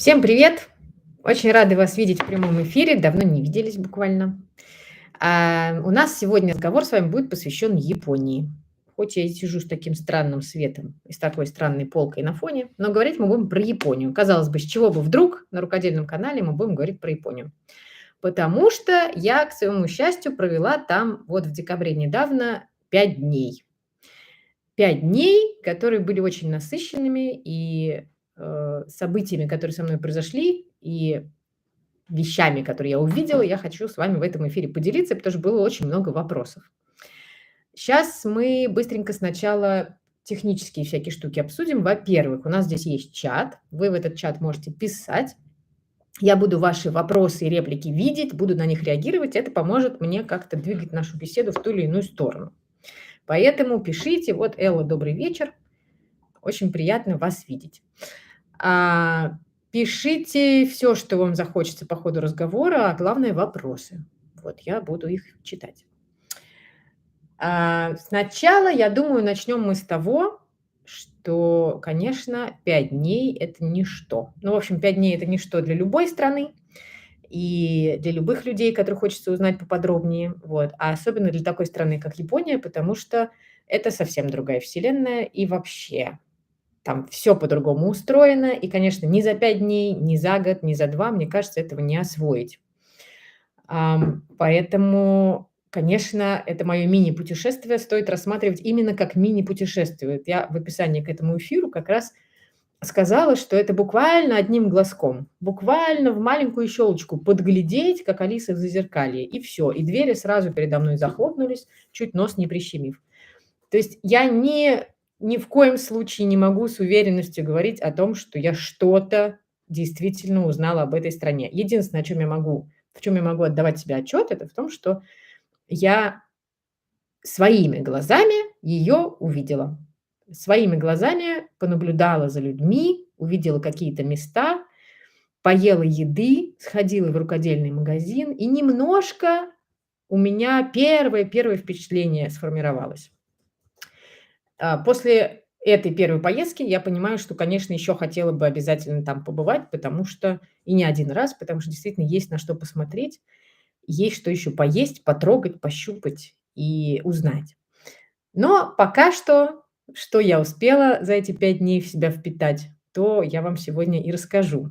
Всем привет! Очень рады вас видеть в прямом эфире. Давно не виделись буквально. У нас сегодня разговор с вами будет посвящен Японии. Хоть я и сижу с таким странным светом и с такой странной полкой на фоне, но говорить мы будем про Японию. Казалось бы, с чего бы вдруг на рукодельном канале мы будем говорить про Японию? Потому что я, к своему счастью, провела там вот в декабре недавно 5 дней. 5 дней, которые были очень насыщенными и событиями, которые со мной произошли, и вещами, которые я увидела, я хочу с вами в этом эфире поделиться, потому что было очень много вопросов. Сейчас мы быстренько сначала технические всякие штуки обсудим. Во-первых, у нас здесь есть чат. Вы в этот чат можете писать. Я буду ваши вопросы и реплики видеть, буду на них реагировать. Это поможет мне как-то двигать нашу беседу в ту или иную сторону. Поэтому пишите. Вот, Элла, добрый вечер. Очень приятно вас видеть. Пишите все, что вам захочется по ходу разговора, а главное вопросы. Вот я буду их читать. Сначала, я думаю, начнем мы с того, что, конечно, 5 дней – это ничто. Ну, в общем, 5 дней – это ничто для любой страны и для любых людей, которых хочется узнать поподробнее. Вот. А особенно для такой страны, как Япония, потому что это совсем другая вселенная и вообще там все по-другому устроено. И, конечно, ни за 5 дней, ни за год, ни за 2, мне кажется, этого не освоить. Поэтому, конечно, это мое мини-путешествие стоит рассматривать именно как мини-путешествие. Вот я в описании к этому эфиру как раз сказала, что это буквально одним глазком, буквально в маленькую щелочку подглядеть, как Алиса в зазеркалье, и все. И двери сразу передо мной захлопнулись, чуть нос не прищемив. То есть я ни в коем случае не могу с уверенностью говорить о том, что я что-то действительно узнала об этой стране. Единственное, в чем я могу отдавать себе отчет, это в том, что я своими глазами ее увидела. Своими глазами понаблюдала за людьми, увидела какие-то места, поела еды, сходила в рукодельный магазин, и немножко у меня первое впечатление сформировалось. После этой первой поездки я понимаю, что, конечно, еще хотела бы обязательно там побывать, потому что и не один раз, потому что действительно есть на что посмотреть, есть что еще поесть, потрогать, пощупать и узнать. Но пока что я успела за эти 5 дней в себя впитать, то я вам сегодня и расскажу.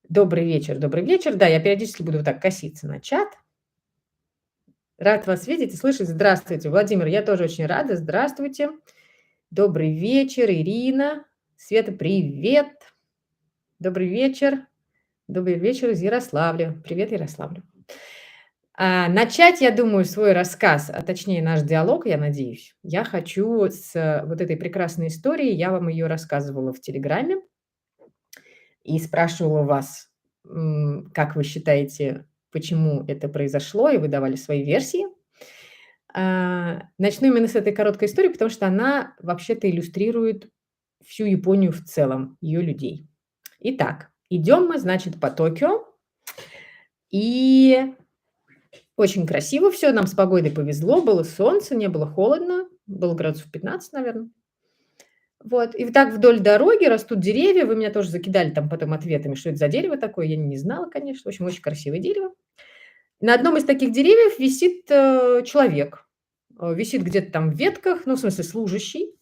Добрый вечер, добрый вечер. Да, я периодически буду вот так коситься на чат. Рад вас видеть и слышать. Здравствуйте, Владимир, я тоже очень рада. Здравствуйте. Добрый вечер, Ирина. Света, привет. Добрый вечер. Добрый вечер из Ярославля. Привет, Ярославлю. Начать, я думаю, свой рассказ, а точнее наш диалог, я надеюсь, я хочу с вот этой прекрасной истории. Я вам ее рассказывала в Телеграме и спрашивала вас, как вы считаете, почему это произошло, и вы давали свои версии. Начну именно с этой короткой истории, потому что она вообще-то иллюстрирует всю Японию в целом, ее людей. Итак, идем мы, значит, по Токио, и очень красиво все, нам с погодой повезло, было солнце, не было холодно, было градусов 15, наверное. Вот, и вот так вдоль дороги растут деревья, вы меня тоже закидали там потом ответами, что это за дерево такое, я не знала, конечно, в общем, очень красивое дерево. На одном из таких деревьев висит человек, висит где-то там в ветках, ну, в смысле, служащий.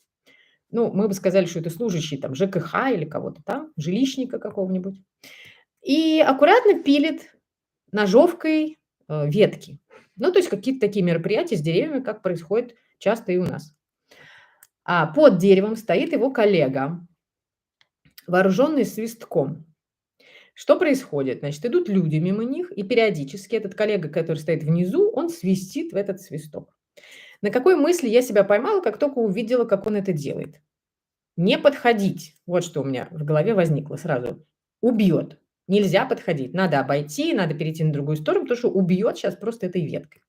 Ну, мы бы сказали, что это служащий там ЖКХ или кого-то там, жилищника какого-нибудь. И аккуратно пилит ножовкой ветки. Ну, то есть какие-то такие мероприятия с деревьями, как происходит часто и у нас. А под деревом стоит его коллега, вооруженный свистком. Что происходит? Значит, идут люди мимо них, и периодически этот коллега, который стоит внизу, он свистит в этот свисток. На какой мысли я себя поймала, как только увидела, как он это делает? Не подходить. Вот что у меня в голове возникло сразу. Убьет. Нельзя подходить. Надо обойти, надо перейти на другую сторону, потому что убьет сейчас просто этой веткой.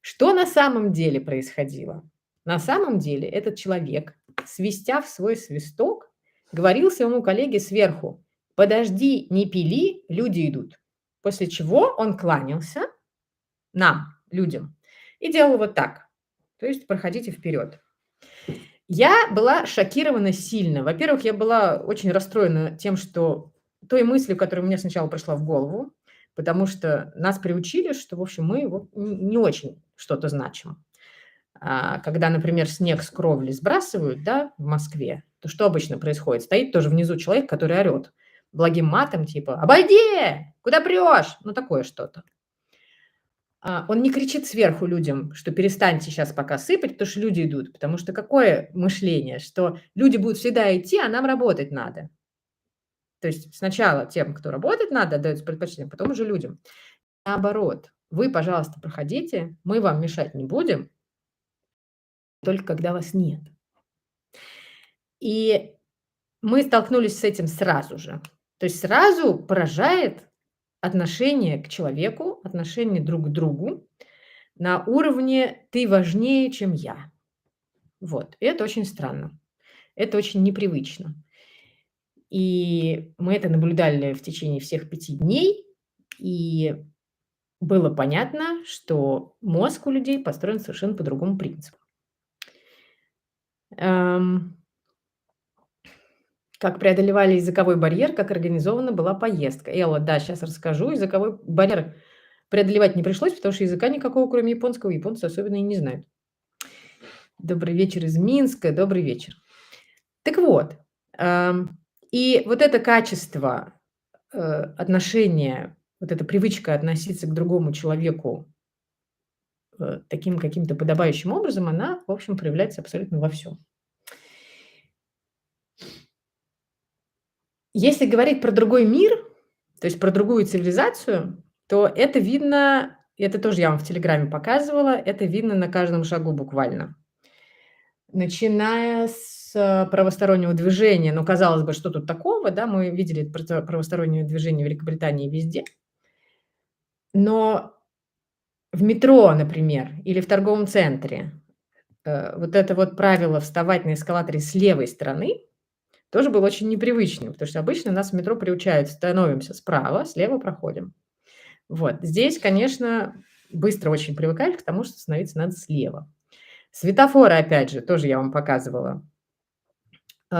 Что на самом деле происходило? На самом деле этот человек, свистя в свой свисток, говорил своему коллеге сверху: «Подожди, не пили, люди идут». После чего он кланялся нам, людям, и делал вот так. То есть проходите вперед. Я была шокирована сильно. Во-первых, я была очень расстроена тем, что той мыслью, которая мне сначала пришла в голову, потому что нас приучили, что, в общем, мы вот не очень что-то значим. Когда, например, снег с кровли сбрасывают, да, в Москве, то что обычно происходит? Стоит тоже внизу человек, который орет благим матом, типа «Обойди! Куда прешь?» Ну, такое что-то. Он не кричит сверху людям, что перестаньте сейчас пока сыпать, потому что люди идут. Потому что какое мышление, что люди будут всегда идти, а нам работать надо. То есть сначала тем, кто работать надо, отдается предпочтение, потом уже людям. Наоборот, вы, пожалуйста, проходите, мы вам мешать не будем, только когда вас нет. И мы столкнулись с этим сразу же. То есть сразу поражает отношение к человеку, отношение друг к другу на уровне «ты важнее, чем я». Вот. И это очень странно. Это очень непривычно. И мы это наблюдали в течение всех 5 дней, и было понятно, что мозг у людей построен совершенно по другому принципу. Эм, Как преодолевали языковой барьер, как организована была поездка. Элла, да, сейчас расскажу. Языковой барьер преодолевать не пришлось, потому что языка никакого, кроме японского, японцы особенно и не знают. Добрый вечер из Минска, добрый вечер. Так вот, и вот это качество отношения, вот эта привычка относиться к другому человеку таким каким-то подобающим образом, она, в общем, проявляется абсолютно во всем. Если говорить про другой мир, то есть про другую цивилизацию, то это видно, это тоже я вам в Телеграме показывала, это видно на каждом шагу буквально. Начиная с правостороннего движения, ну, казалось бы, что тут такого, да, мы видели правостороннее движение в Великобритании везде, но в метро, например, или в торговом центре вот это вот правило вставать на эскалаторе с левой стороны тоже было очень непривычным, потому что обычно нас в метро приучают: становимся справа, слева проходим. Вот здесь, конечно, быстро очень привыкаешь к тому, что становиться надо слева. Светофоры, опять же, тоже я вам показывала.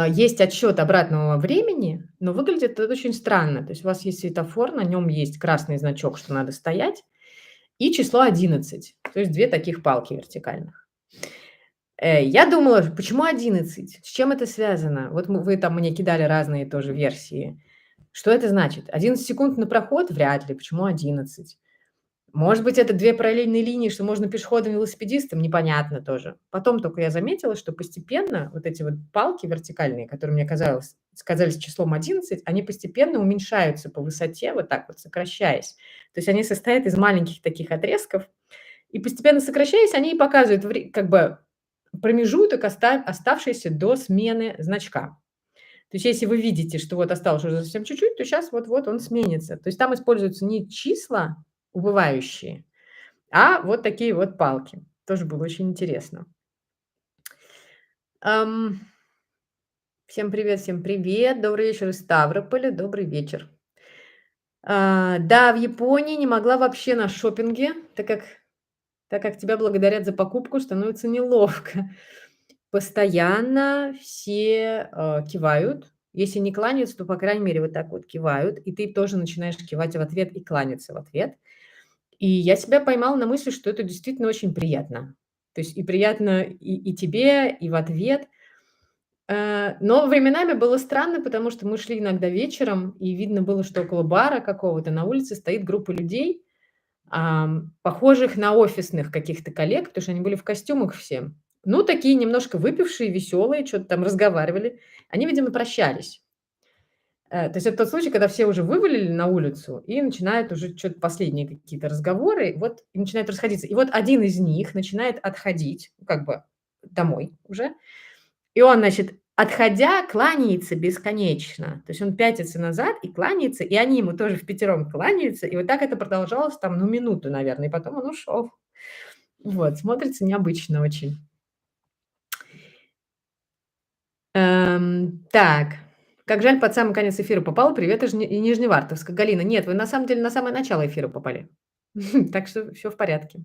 Есть отсчет обратного времени, но выглядит это очень странно. То есть у вас есть светофор, на нем есть красный значок, что надо стоять, и число 11, то есть 2 таких палки вертикальных. Я думала, почему 11? С чем это связано? Вот вы там мне кидали разные тоже версии. Что это значит? 11 секунд на проход? Вряд ли. Почему 11? Может быть, это 2 параллельные линии, что можно пешеходом и велосипедистам? Непонятно тоже. Потом только я заметила, что постепенно вот эти вот палки вертикальные, которые мне казались числом 11, они постепенно уменьшаются по высоте, вот так вот сокращаясь. То есть они состоят из маленьких таких отрезков, и постепенно сокращаясь, они и показывают как бы промежуток, оставшийся до смены значка. То есть если вы видите, что вот осталось уже совсем чуть-чуть, то сейчас вот-вот он сменится. То есть там используются не числа убывающие, а вот такие вот палки. Тоже было очень интересно. Ам, Всем привет, всем привет. Добрый вечер из Ставрополя. Добрый вечер. Да, в Японии не могла вообще на шопинге, так как тебя благодарят за покупку, становится неловко. Постоянно все, кивают. Если не кланяются, то, по крайней мере, вот так вот кивают, и ты тоже начинаешь кивать в ответ и кланяться в ответ. И я себя поймала на мысли, что это действительно очень приятно. То есть и приятно и тебе, и в ответ. Но временами было странно, потому что мы шли иногда вечером, и видно было, что около бара какого-то на улице стоит группа людей, похожих на офисных каких-то коллег, потому что они были в костюмах все. Ну, такие немножко выпившие, веселые, что то там разговаривали. Они, видимо, прощались. То есть это тот случай, когда все уже вывалили на улицу и начинают уже что то последние какие-то разговоры, вот, и начинают расходиться. И вот один из них начинает отходить, как бы домой уже, и он, значит, отходя, кланяется бесконечно. То есть он пятится назад и кланяется, и они ему тоже впятером кланяются. И вот так это продолжалось там, ну, минуту, наверное, и потом он ушел. Вот, смотрится необычно очень. Так, как жаль, под самый конец эфира попала. Привет из Нижневартовска. Галина, нет, вы на самом деле на самое начало эфира попали. Так что все в порядке.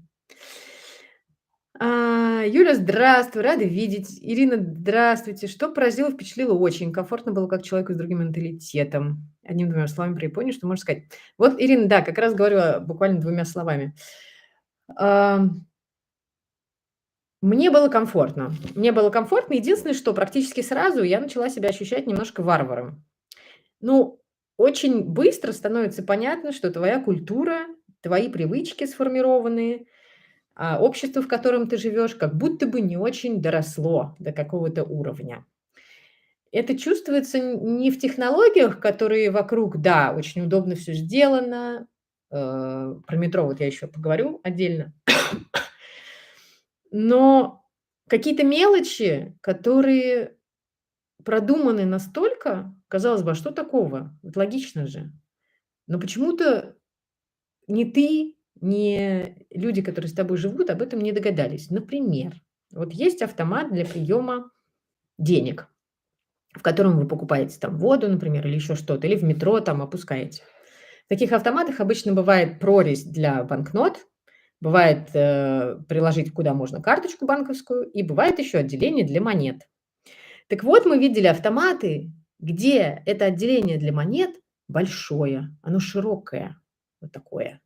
Юля, здравствуй, рада видеть. Ирина, здравствуйте. Что поразило, впечатлило очень. Комфортно было как человеку с другим менталитетом. Одним-двумя словами про Японию, что можно сказать? Вот, Ирина, да, как раз говорю буквально двумя словами. Ам, Мне было комфортно. Мне было комфортно. Единственное, что практически сразу я начала себя ощущать немножко варваром. Ну, очень быстро становится понятно, что твоя культура, твои привычки сформированные, общество, в котором ты живешь, как будто бы не очень доросло до какого-то уровня. Это чувствуется не в технологиях, которые вокруг, да, очень удобно все сделано. Про метро вот я еще поговорю отдельно. Но какие-то мелочи, которые продуманы настолько, казалось бы, а что такого? Вот логично же. Но почему-то ни ты, ни люди, которые с тобой живут, об этом не догадались. Например, вот есть автомат для приема денег, в котором вы покупаете там воду, например, или еще что-то, или в метро там опускаете. В таких автоматах обычно бывает прорезь для банкнот, бывает приложить куда можно карточку банковскую, и бывает еще отделение для монет. Так вот, мы видели автоматы, где это отделение для монет большое, оно широкое, вот такое.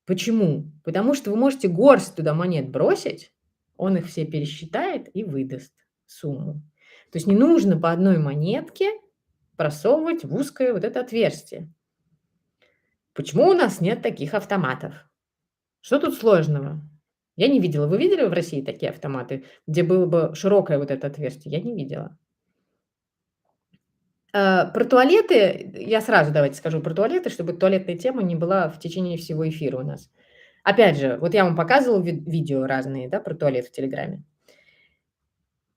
Почему? Потому что вы можете горсть туда монет бросить, он их все пересчитает и выдаст сумму. То есть не нужно по одной монетке просовывать в узкое вот это отверстие. Почему у нас нет таких автоматов? Что тут сложного? Я не видела. Вы видели в России такие автоматы, где было бы широкое вот это отверстие? Я не видела. Про туалеты я сразу давайте скажу про туалеты, чтобы туалетная тема не была в течение всего эфира у нас. Опять же, вот я вам показывала видео разные, да, про туалет в "Телеграме".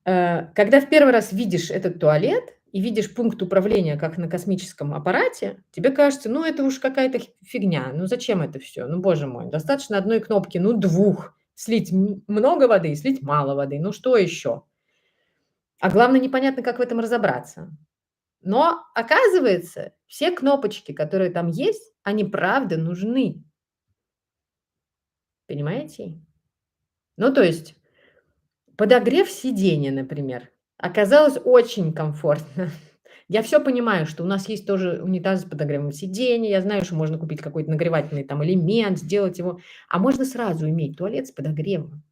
Когда в первый раз видишь этот туалет и видишь пункт управления, как на космическом аппарате, тебе кажется: "Ну, это уж какая-то фигня. Ну, зачем это все? Ну, боже мой, достаточно одной кнопки, ну, двух. Слить много воды, слить мало воды. Ну, что еще?" А главное, непонятно, как в этом разобраться. Но оказывается, все кнопочки, которые там есть, они правда нужны. Понимаете? Ну, то есть подогрев сиденья, например, оказалось очень комфортно. Я все понимаю, что у нас есть тоже унитаз с подогревом сиденья. Я знаю, что можно купить какой-то нагревательный там элемент, сделать его, а можно сразу иметь туалет с подогревом.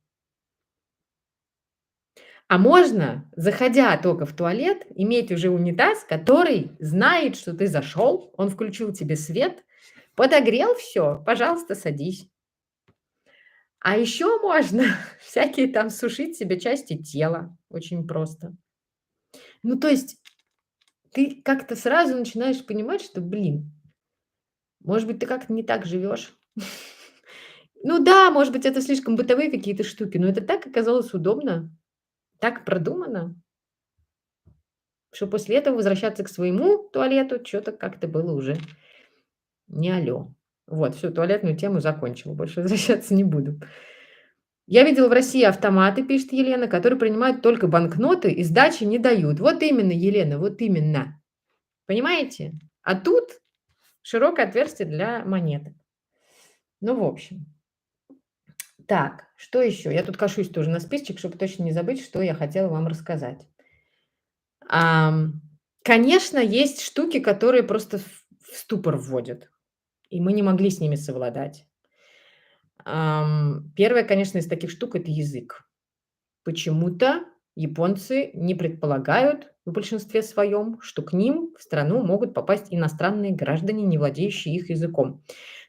А можно, заходя только в туалет, иметь уже унитаз, который знает, что ты зашел, он включил тебе свет, подогрел все, пожалуйста, садись. А еще можно всякие там сушить себе части тела, очень просто. Ну, то есть ты как-то сразу начинаешь понимать, что, блин, может быть, ты как-то не так живешь. Ну да, может быть, это слишком бытовые какие-то штуки, но это так оказалось удобно, так продумано, что после этого возвращаться к своему туалету что то как-то было уже не алё. Вот, всю туалетную тему закончила, больше возвращаться не буду. Я видела в России автоматы, пишет Елена, которые принимают только банкноты и сдачи не дают. Вот именно, Елена, вот именно. Понимаете? А тут широкое отверстие для монеток. Ну, в общем. Так, что еще? Я тут кашусь тоже на списочек, чтобы точно не забыть, что я хотела вам рассказать. Ам, Конечно, есть штуки, которые просто в ступор вводят, и мы не могли с ними совладать. 1, конечно, из таких штук — это язык. Почему-то японцы не предполагают в большинстве своем, что к ним в страну могут попасть иностранные граждане, не владеющие их языком.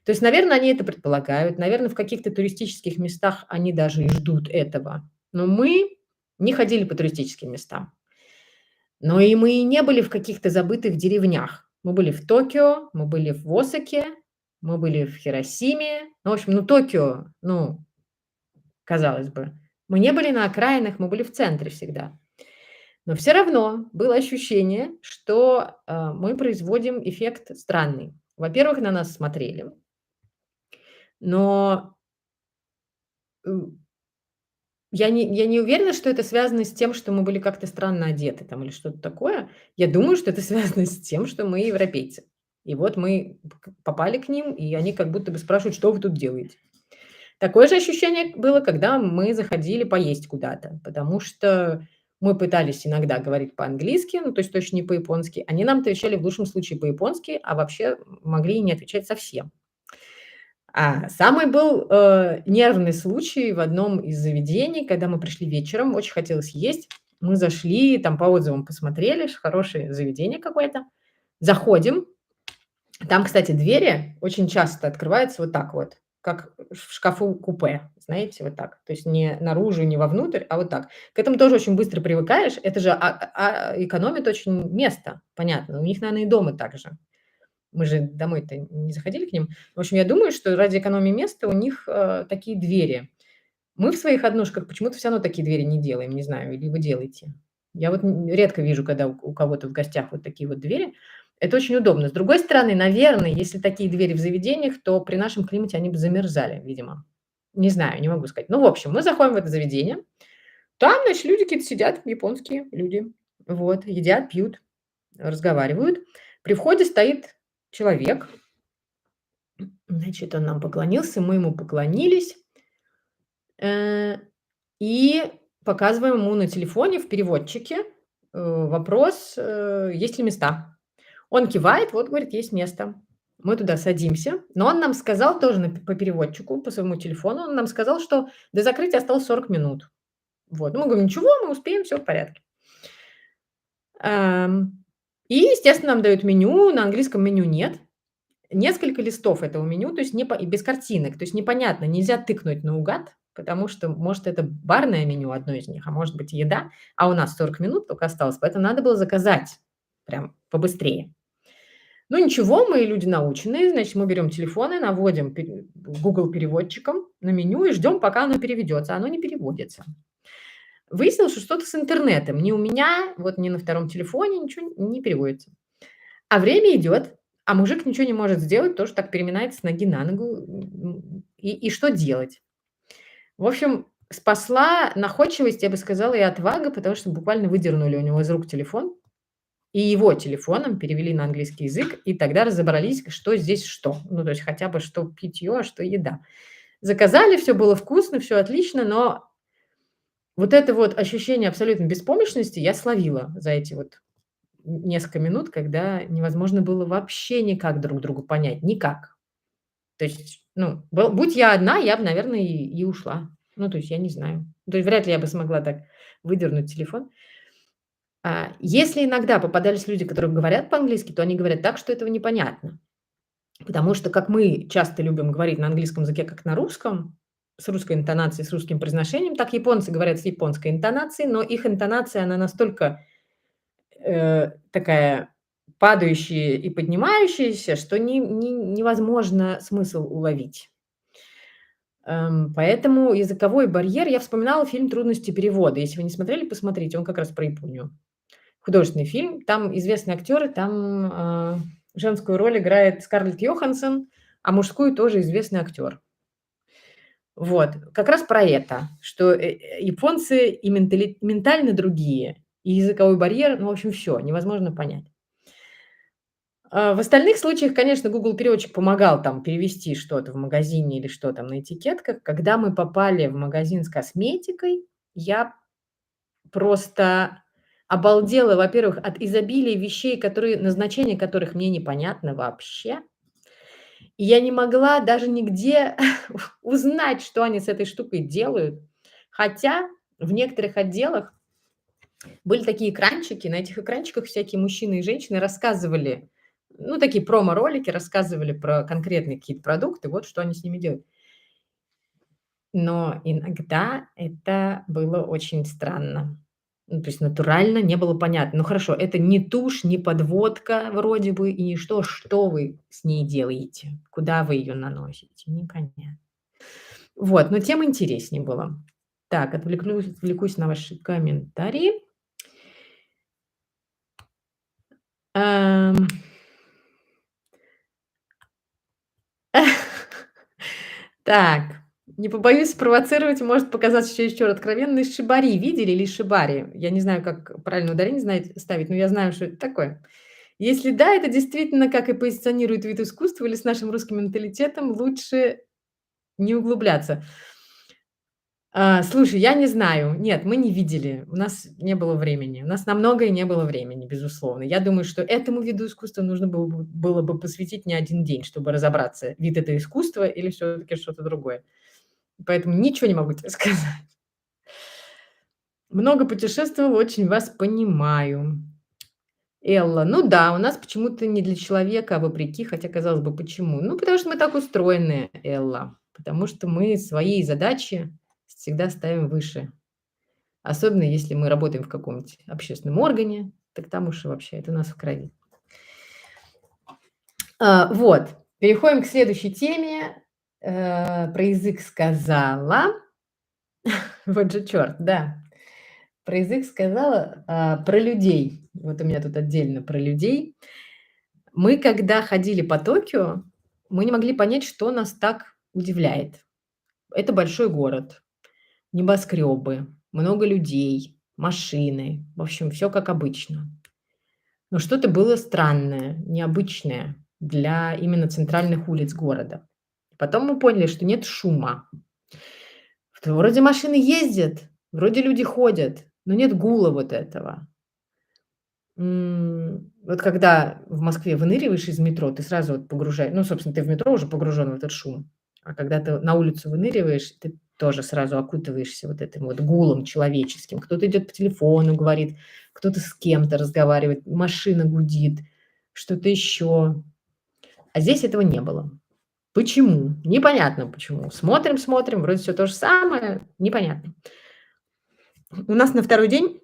То есть, наверное, они это предполагают, наверное, в каких-то туристических местах они даже и ждут этого. Но мы не ходили по туристическим местам. Но и мы не были в каких-то забытых деревнях. Мы были в Токио, мы были в Осаке, мы были в Хиросиме. Ну, в общем, ну, Токио, ну, казалось бы. Мы не были на окраинах, мы были в центре всегда. Но все равно было ощущение, что, мы производим эффект странный. Во-первых, на нас смотрели, но, м, я не уверена, что это связано с тем, что мы были как-то странно одеты там или что-то такое. Я думаю, что это связано с тем, что мы европейцы. И вот мы попали к ним, и они как будто бы спрашивают: "Что вы тут делаете?" Такое же ощущение было, когда мы заходили поесть куда-то, потому что мы пытались иногда говорить по-английски, ну, то есть точно не по-японски. Они нам отвечали в лучшем случае по-японски, а вообще могли и не отвечать совсем. А самый был, нервный случай в одном из заведений, когда мы пришли вечером, очень хотелось есть. Мы зашли, там по отзывам посмотрели, хорошее заведение какое-то. Заходим, там, кстати, двери очень часто открываются вот так вот, как в шкафу-купе, знаете, вот так. То есть не наружу, не вовнутрь, а вот так. К этому тоже очень быстро привыкаешь. Это же, экономит очень место, понятно. У них, наверное, и дома так же. Мы же домой-то не заходили к ним. В общем, я думаю, что ради экономии места у них, такие двери. Мы в своих однушках почему-то всё равно такие двери не делаем, не знаю, или вы делаете? Я вот редко вижу, когда у кого-то в гостях вот такие вот двери. Это очень удобно. С другой стороны, наверное, если такие двери в заведениях, то при нашем климате они бы замерзали, видимо. Не знаю, не могу сказать. Ну, в общем, мы заходим в это заведение. Там, значит, люди какие-то сидят, японские люди. Вот, едят, пьют, разговаривают. При входе стоит человек. Значит, он нам поклонился, мы ему поклонились. Э, и показываем ему на телефоне в переводчике, вопрос, есть ли места. Он кивает, вот, говорит, есть место. Мы туда садимся, но он нам сказал тоже по переводчику, по своему телефону, он нам сказал, что до закрытия осталось 40 минут. Вот. Ну, мы говорим, ничего, мы успеем, все в порядке. И, естественно, нам дают меню, на английском меню нет. Несколько листов этого меню, то есть и без картинок, то есть непонятно, нельзя тыкнуть наугад, потому что, может, это барное меню, одно из них, а может быть, еда, а у нас 40 минут только осталось, поэтому надо было заказать прям побыстрее. Ну, ничего, мы люди наученные, значит, мы берем телефоны, наводим Google переводчиком на меню и ждем, пока оно переведется. Оно не переводится. Выяснилось, что что-то с интернетом. Ни у меня, вот ни на втором телефоне ничего не переводится. А время идет, а мужик ничего не может сделать, тоже так переминается с ноги на ногу. И что делать? В общем, спасла находчивость, я бы сказала, и отвага, потому что буквально выдернули у него из рук телефон, и его телефоном перевели на английский язык, и тогда разобрались, что здесь что. Ну, то есть хотя бы что питье, а что еда. Заказали, все было вкусно, все отлично, но вот это вот ощущение абсолютной беспомощности я словила за эти вот несколько минут, когда невозможно было вообще никак друг друга понять. Никак. То есть, ну, будь я одна, я бы, наверное, и ушла. Ну, то есть я не знаю. То есть вряд ли я бы смогла так выдернуть телефон. Если иногда попадались люди, которые говорят по-английски, то они говорят так, что этого непонятно. Потому что, как мы часто любим говорить на английском языке, как на русском, с русской интонацией, с русским произношением, так японцы говорят с японской интонацией, но их интонация, она настолько такая падающая и поднимающаяся, что невозможно смысл уловить. Поэтому языковой барьер. Я вспоминала фильм "Трудности перевода". Если вы не смотрели, посмотрите, он как раз про Японию. Художественный фильм, там известные актеры, там, женскую роль играет Скарлетт Йоханссон, а мужскую тоже известный актер. Вот, как раз про это, что, японцы и ментально другие, и языковой барьер, ну, в общем, все невозможно понять. В остальных случаях, конечно, Google переводчик помогал там перевести что-то в магазине или что там на этикетках. Когда мы попали в магазин с косметикой, я просто обалдела, во-первых, от изобилия вещей, назначение которых мне непонятно вообще. И я не могла даже нигде узнать, что они с этой штукой делают. Хотя в некоторых отделах были такие экранчики, на этих экранчиках всякие мужчины и женщины рассказывали, ну, такие промо-ролики, рассказывали про конкретные какие-то продукты, вот что они с ними делают. Но иногда это было очень странно. Ну, то есть натурально не было понятно. Ну, хорошо, это не тушь, не подводка вроде бы, и не что вы с ней делаете, куда вы ее наносите, непонятно. Вот, но тем интереснее было. Так, отвлекусь на ваши комментарии. Ам. Так, не побоюсь спровоцировать, может показаться чересчур откровенной. Шибари видели или шибари? Я не знаю, как правильно ударение ставить, но я знаю, что это такое. Если да, это действительно, как и позиционирует вид искусства или с нашим русским менталитетом, лучше не углубляться. Слушай, я не знаю. Нет, мы не видели. У нас не было времени. У нас на многое не было времени, безусловно. Я думаю, что этому виду искусства нужно было бы посвятить не один день, чтобы разобраться, вид это искусство или все-таки что-то другое. Поэтому ничего не могу тебе сказать. Много путешествовал, очень вас понимаю. Элла, ну да, у нас почему-то не для человека, а вопреки, хотя, казалось бы, почему? Ну, потому что мы так устроены, Элла. Потому что мы свои задачи всегда ставим выше. Особенно если мы работаем в каком-нибудь общественном органе, так там уж и вообще это у нас в крови. Вот, переходим к следующей теме. Про язык сказала. Вот же черт, да. Про язык сказала, про людей. Вот у меня тут отдельно про людей. Мы, когда ходили по Токио, мы не могли понять, что нас так удивляет. Это большой город, небоскребы, много людей, машины. В общем, все как обычно. Но что-то было странное, необычное для именно центральных улиц города. Потом мы поняли, что нет шума. Что вроде машины ездят, вроде люди ходят, но нет гула вот этого. Вот когда в Москве выныриваешь из метро, ты сразу вот погружаешь, ну, собственно, ты в метро уже погружен в этот шум, а когда ты на улицу выныриваешь, ты тоже сразу окутываешься вот этим вот гулом человеческим. Кто-то идет по телефону, говорит, кто-то с кем-то разговаривает, машина гудит, что-то еще. А здесь этого не было. Почему? Непонятно почему. Смотрим, смотрим, вроде все то же самое, непонятно. У нас на второй день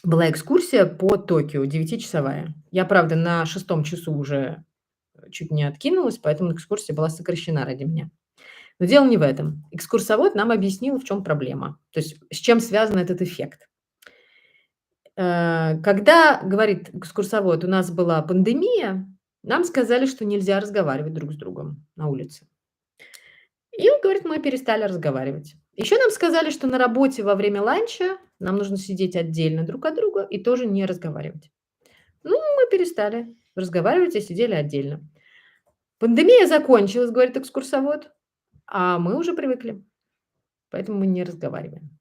была экскурсия по Токио, 9-часовая. Я, правда, на 6 часу уже чуть не откинулась, поэтому экскурсия была сокращена ради меня. Но дело не в этом. Экскурсовод нам объяснил, в чем проблема, то есть с чем связан этот эффект. Когда, говорит экскурсовод, у нас была пандемия, нам сказали, что нельзя разговаривать друг с другом на улице. И он говорит, мы перестали разговаривать. Еще нам сказали, что на работе во время ланча нам нужно сидеть отдельно друг от друга и тоже не разговаривать. Ну, мы перестали разговаривать и сидели отдельно. Пандемия закончилась, говорит экскурсовод, а мы уже привыкли, поэтому мы не разговариваем.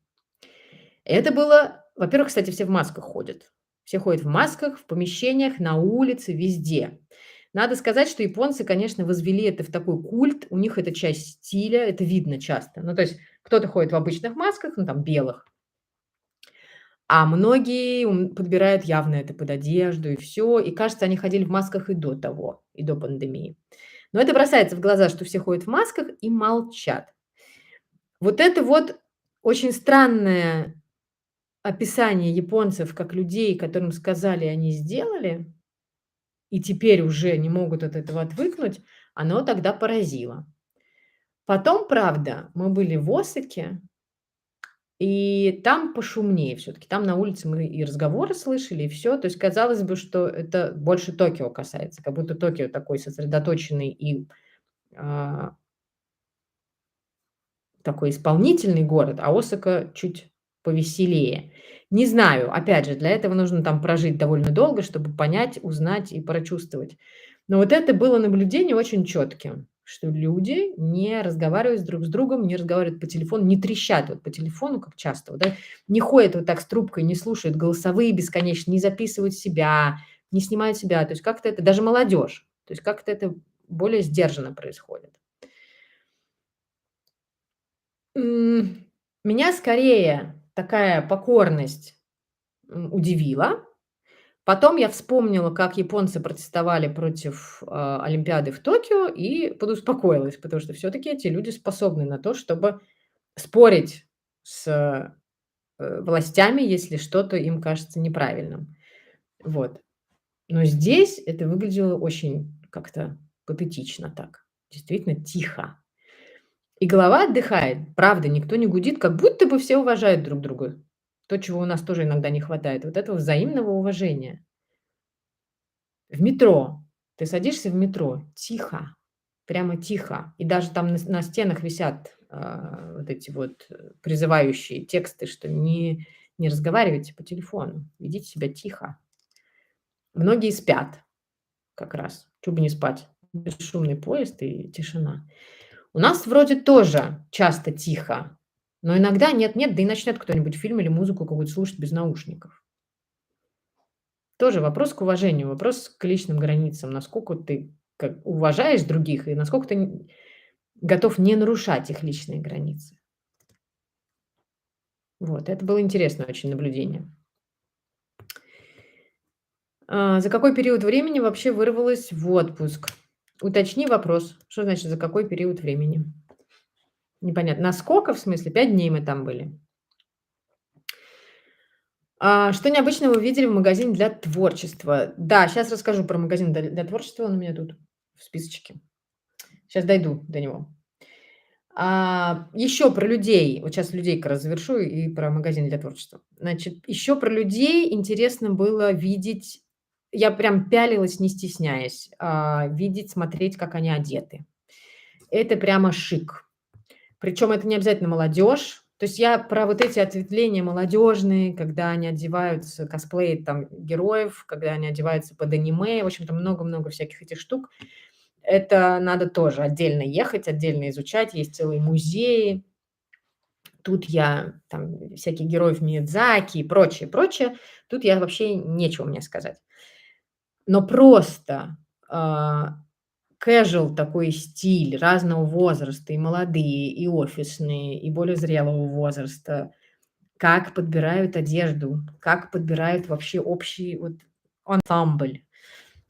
Это было, во-первых, кстати, все в масках ходят. Все ходят в масках, в помещениях, на улице, везде. Надо сказать, что японцы, конечно, возвели это в такой культ, у них это часть стиля, это видно часто. Ну, то есть кто-то ходит в обычных масках, ну, там, белых, а многие подбирают явно это под одежду и все. И кажется, они ходили в масках и до того, и до пандемии. Но это бросается в глаза, что все ходят в масках и молчат. Вот это вот очень странное описание японцев как людей, которым сказали, они сделали, и теперь уже не могут от этого отвыкнуть, оно тогда поразило. Потом, правда, мы были в Осаке, и там пошумнее все таки. Там на улице мы и разговоры слышали, и все. То есть казалось бы, что это больше Токио касается, как будто Токио такой сосредоточенный и, а, такой исполнительный город, а Осака чуть повеселее. Не знаю, опять же, для этого нужно там прожить довольно долго, чтобы понять, узнать и прочувствовать. Но вот это было наблюдение очень четким, что люди не разговаривают друг с другом, не разговаривают по телефону, не трещат вот по телефону, как часто, вот, да, не ходят вот так с трубкой, не слушают голосовые бесконечно, не записывают себя, не снимают себя. То есть как-то это, даже молодежь, то есть как-то это более сдержанно происходит. Меня скорее такая покорность, удивила. Потом я вспомнила, как японцы протестовали против, Олимпиады в Токио и подуспокоилась, потому что все таки эти люди способны на то, чтобы спорить с, властями, если что-то им кажется неправильным. Вот. Но здесь это выглядело очень как-то патетично так. Действительно тихо. И голова отдыхает. Правда, никто не гудит, как будто бы все уважают друг друга. То, чего у нас тоже иногда не хватает. Вот этого взаимного уважения. В метро. Ты садишься в метро. Тихо. Прямо тихо. И даже там на стенах висят вот эти вот призывающие тексты, что не разговаривайте по телефону. Ведите себя тихо. Многие спят как раз. Чё бы не спать. Бесшумный поезд и тишина. У нас вроде тоже часто тихо, но иногда нет-нет, да и начнет кто-нибудь фильм или музыку какую-то слушать без наушников. Тоже вопрос к уважению, вопрос к личным границам. Насколько ты как уважаешь других и насколько ты готов не нарушать их личные границы. Вот, это было интересное очень наблюдение. За какой период времени вообще вырвалась в отпуск? Уточни вопрос. Что значит за какой период времени? Непонятно. Насколько, в смысле? 5 дней мы там были. Что необычного вы видели в магазине для творчества? Да, сейчас расскажу про магазин для творчества, он у меня тут в списочке. Сейчас дойду до него. Еще про людей. Вот сейчас людей как раз завершу и про магазин для творчества. Значит, еще про людей интересно было видеть, я прям пялилась, не стесняясь, видеть, смотреть, как они одеты. Это прямо шик. Причем это не обязательно молодежь. То есть я про вот эти ответвления молодежные, когда они одеваются, косплеят там героев, когда они одеваются под аниме. В общем-то, много-много всяких этих штук. Это надо тоже отдельно ехать, отдельно изучать. Есть целые музеи. Тут я там всяких героев Миядзаки и прочее, прочее. Тут я вообще нечего мне сказать. Но просто casual такой стиль разного возраста, и молодые, и офисные, и более зрелого возраста. Как подбирают одежду, как подбирают вообще общий вот ансамбль,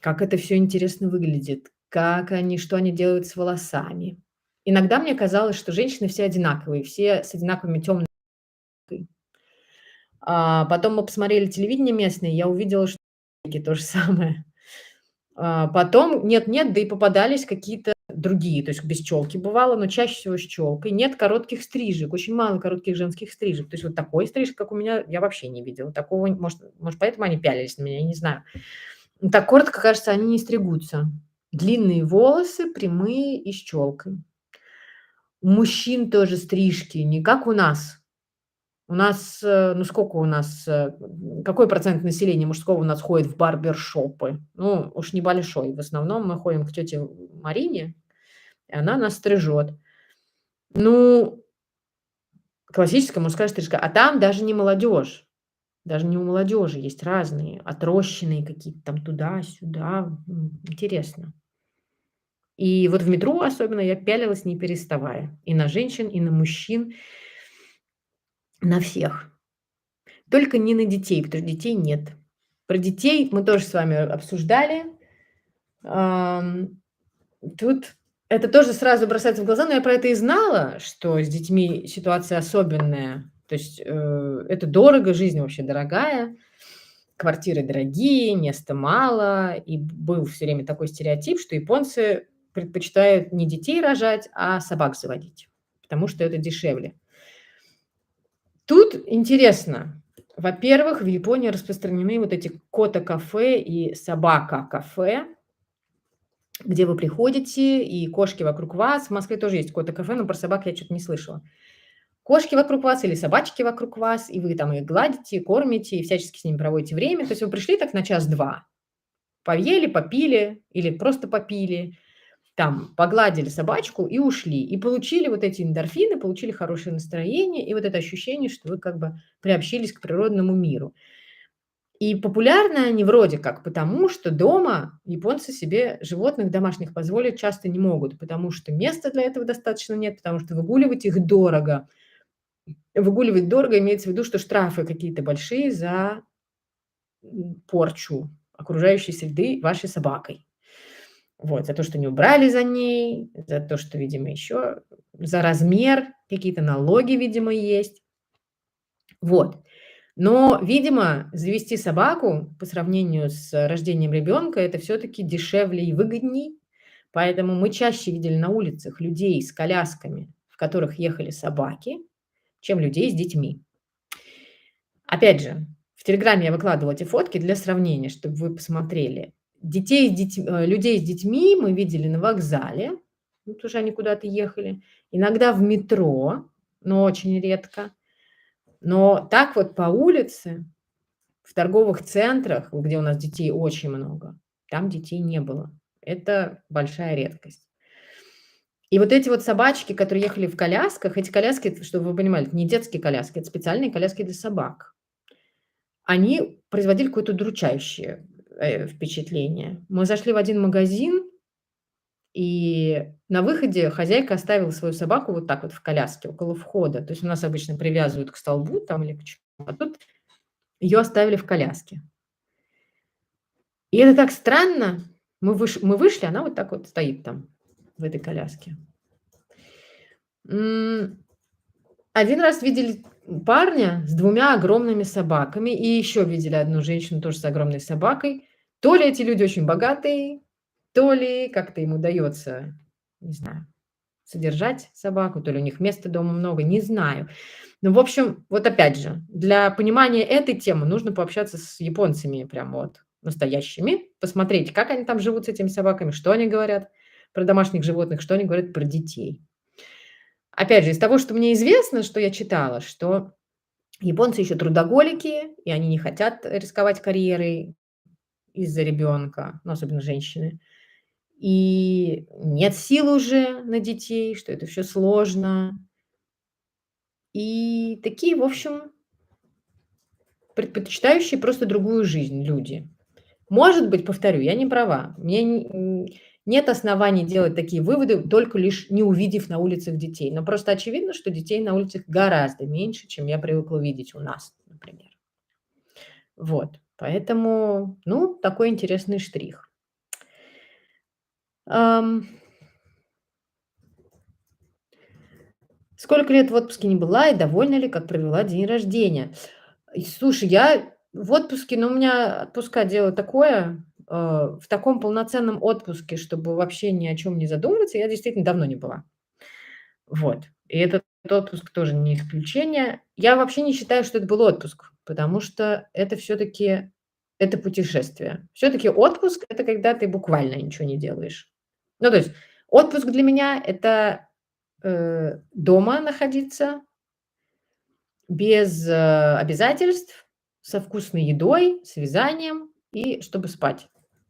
как это все интересно выглядит, как они, что они делают с волосами. Иногда мне казалось, что женщины все одинаковые, все с одинаковыми темными. Потом мы посмотрели телевидение местное, я увидела, что то же самое. Потом нет-нет, да и попадались какие-то другие, то есть без челки бывало, но чаще всего с челкой. Нет коротких стрижек, очень мало коротких женских стрижек. То есть вот такой стрижек, как у меня, я вообще не видела. Такого, может, поэтому они пялились на меня, я не знаю. Так коротко, кажется, они не стригутся. Длинные волосы, прямые и с челкой. У мужчин тоже стрижки, не как у нас. У нас, ну сколько у нас, какой процент населения мужского у нас ходит в барбершопы? Ну, уж небольшой. В основном мы ходим к тете Марине, и она нас стрижет. Ну, классическая мужская стрижка. А там даже не молодежь. Даже не у молодежи есть разные, отрощенные какие-то там туда-сюда. Интересно. И вот в метро особенно я пялилась, не переставая. И на женщин, и на мужчин, на всех. Только не на детей, потому что детей нет. Про детей мы тоже с вами обсуждали. Тут это тоже сразу бросается в глаза, но я про это и знала, что с детьми ситуация особенная. То есть это дорого, жизнь вообще дорогая, квартиры дорогие, места мало. И был все время такой стереотип, что японцы предпочитают не детей рожать, а собак заводить, потому что это дешевле. Тут интересно. Во-первых, в Японии распространены вот эти кота-кафе и собака-кафе, где вы приходите, и кошки вокруг вас. В Москве тоже есть кота-кафе, но про собак я что-то не слышала. Кошки вокруг вас или собачки вокруг вас, и вы там их гладите, кормите, и всячески с ними проводите время. То есть вы пришли так на час-два, поели, попили или просто попили, там погладили собачку и ушли. И получили вот эти эндорфины, получили хорошее настроение и вот это ощущение, что вы как бы приобщились к природному миру. И популярны они вроде как потому, что дома японцы себе животных домашних позволить часто не могут, потому что места для этого достаточно нет, потому что выгуливать их дорого. Выгуливать дорого имеется в виду, что штрафы какие-то большие за порчу окружающей среды вашей собакой. Вот, за то, что не убрали за ней, за то, что, видимо, еще за размер, какие-то налоги, видимо, есть. Вот. Но, видимо, завести собаку по сравнению с рождением ребенка это все-таки дешевле и выгодней. Поэтому мы чаще видели на улицах людей с колясками, в которых ехали собаки, чем людей с детьми. Опять же, в Телеграме я выкладывала эти фотки для сравнения, чтобы вы посмотрели. Людей с детьми мы видели на вокзале, вот уже они куда-то ехали, иногда в метро, но очень редко. Но так вот по улице, в торговых центрах, где у нас детей очень много, там детей не было. Это большая редкость. И вот эти вот собачки, которые ехали в колясках, эти коляски, чтобы вы понимали, это не детские коляски, это специальные коляски для собак. Они производили какое-то удручающее, впечатление. Мы зашли в один магазин, и на выходе хозяйка оставила свою собаку вот так вот в коляске около входа. То есть у нас обычно привязывают к столбу там или к чему, а тут ее оставили в коляске. И это так странно. Мы вышли, она вот так вот стоит там, в этой коляске. Один раз видели парня с двумя огромными собаками, и еще видели одну женщину тоже с огромной собакой. То ли эти люди очень богатые, то ли как-то им удается, не знаю, содержать собаку, то ли у них места дома много, не знаю. Ну, в общем, вот опять же, для понимания этой темы нужно пообщаться с японцами прям вот настоящими, посмотреть, как они там живут с этими собаками, что они говорят про домашних животных, что они говорят про детей. Опять же, из того, что мне известно, что я читала, что японцы еще трудоголики, и они не хотят рисковать карьерой из-за ребенка, ну, особенно женщины. И нет сил уже на детей, что это все сложно. И такие, в общем, предпочитающие просто другую жизнь люди. Может быть, повторю, я не права. Мне нет оснований делать такие выводы, только лишь не увидев на улицах детей. Но просто очевидно, что детей на улицах гораздо меньше, чем я привыкла видеть у нас, например. Вот. Поэтому, ну, такой интересный штрих. Ам, Сколько лет в отпуске не была и довольна ли, как провела день рождения? И слушай, я в отпуске, но у меня отпуска дело такое, в таком полноценном отпуске, чтобы вообще ни о чем не задумываться, я действительно давно не была. Вот. И этот отпуск тоже не исключение. Я вообще не считаю, что это был отпуск, потому что это все-таки это путешествие. Все-таки отпуск– это когда ты буквально ничего не делаешь. Ну, то есть отпуск для меня– это дома находиться, без, обязательств, со вкусной едой, с вязанием и чтобы спать.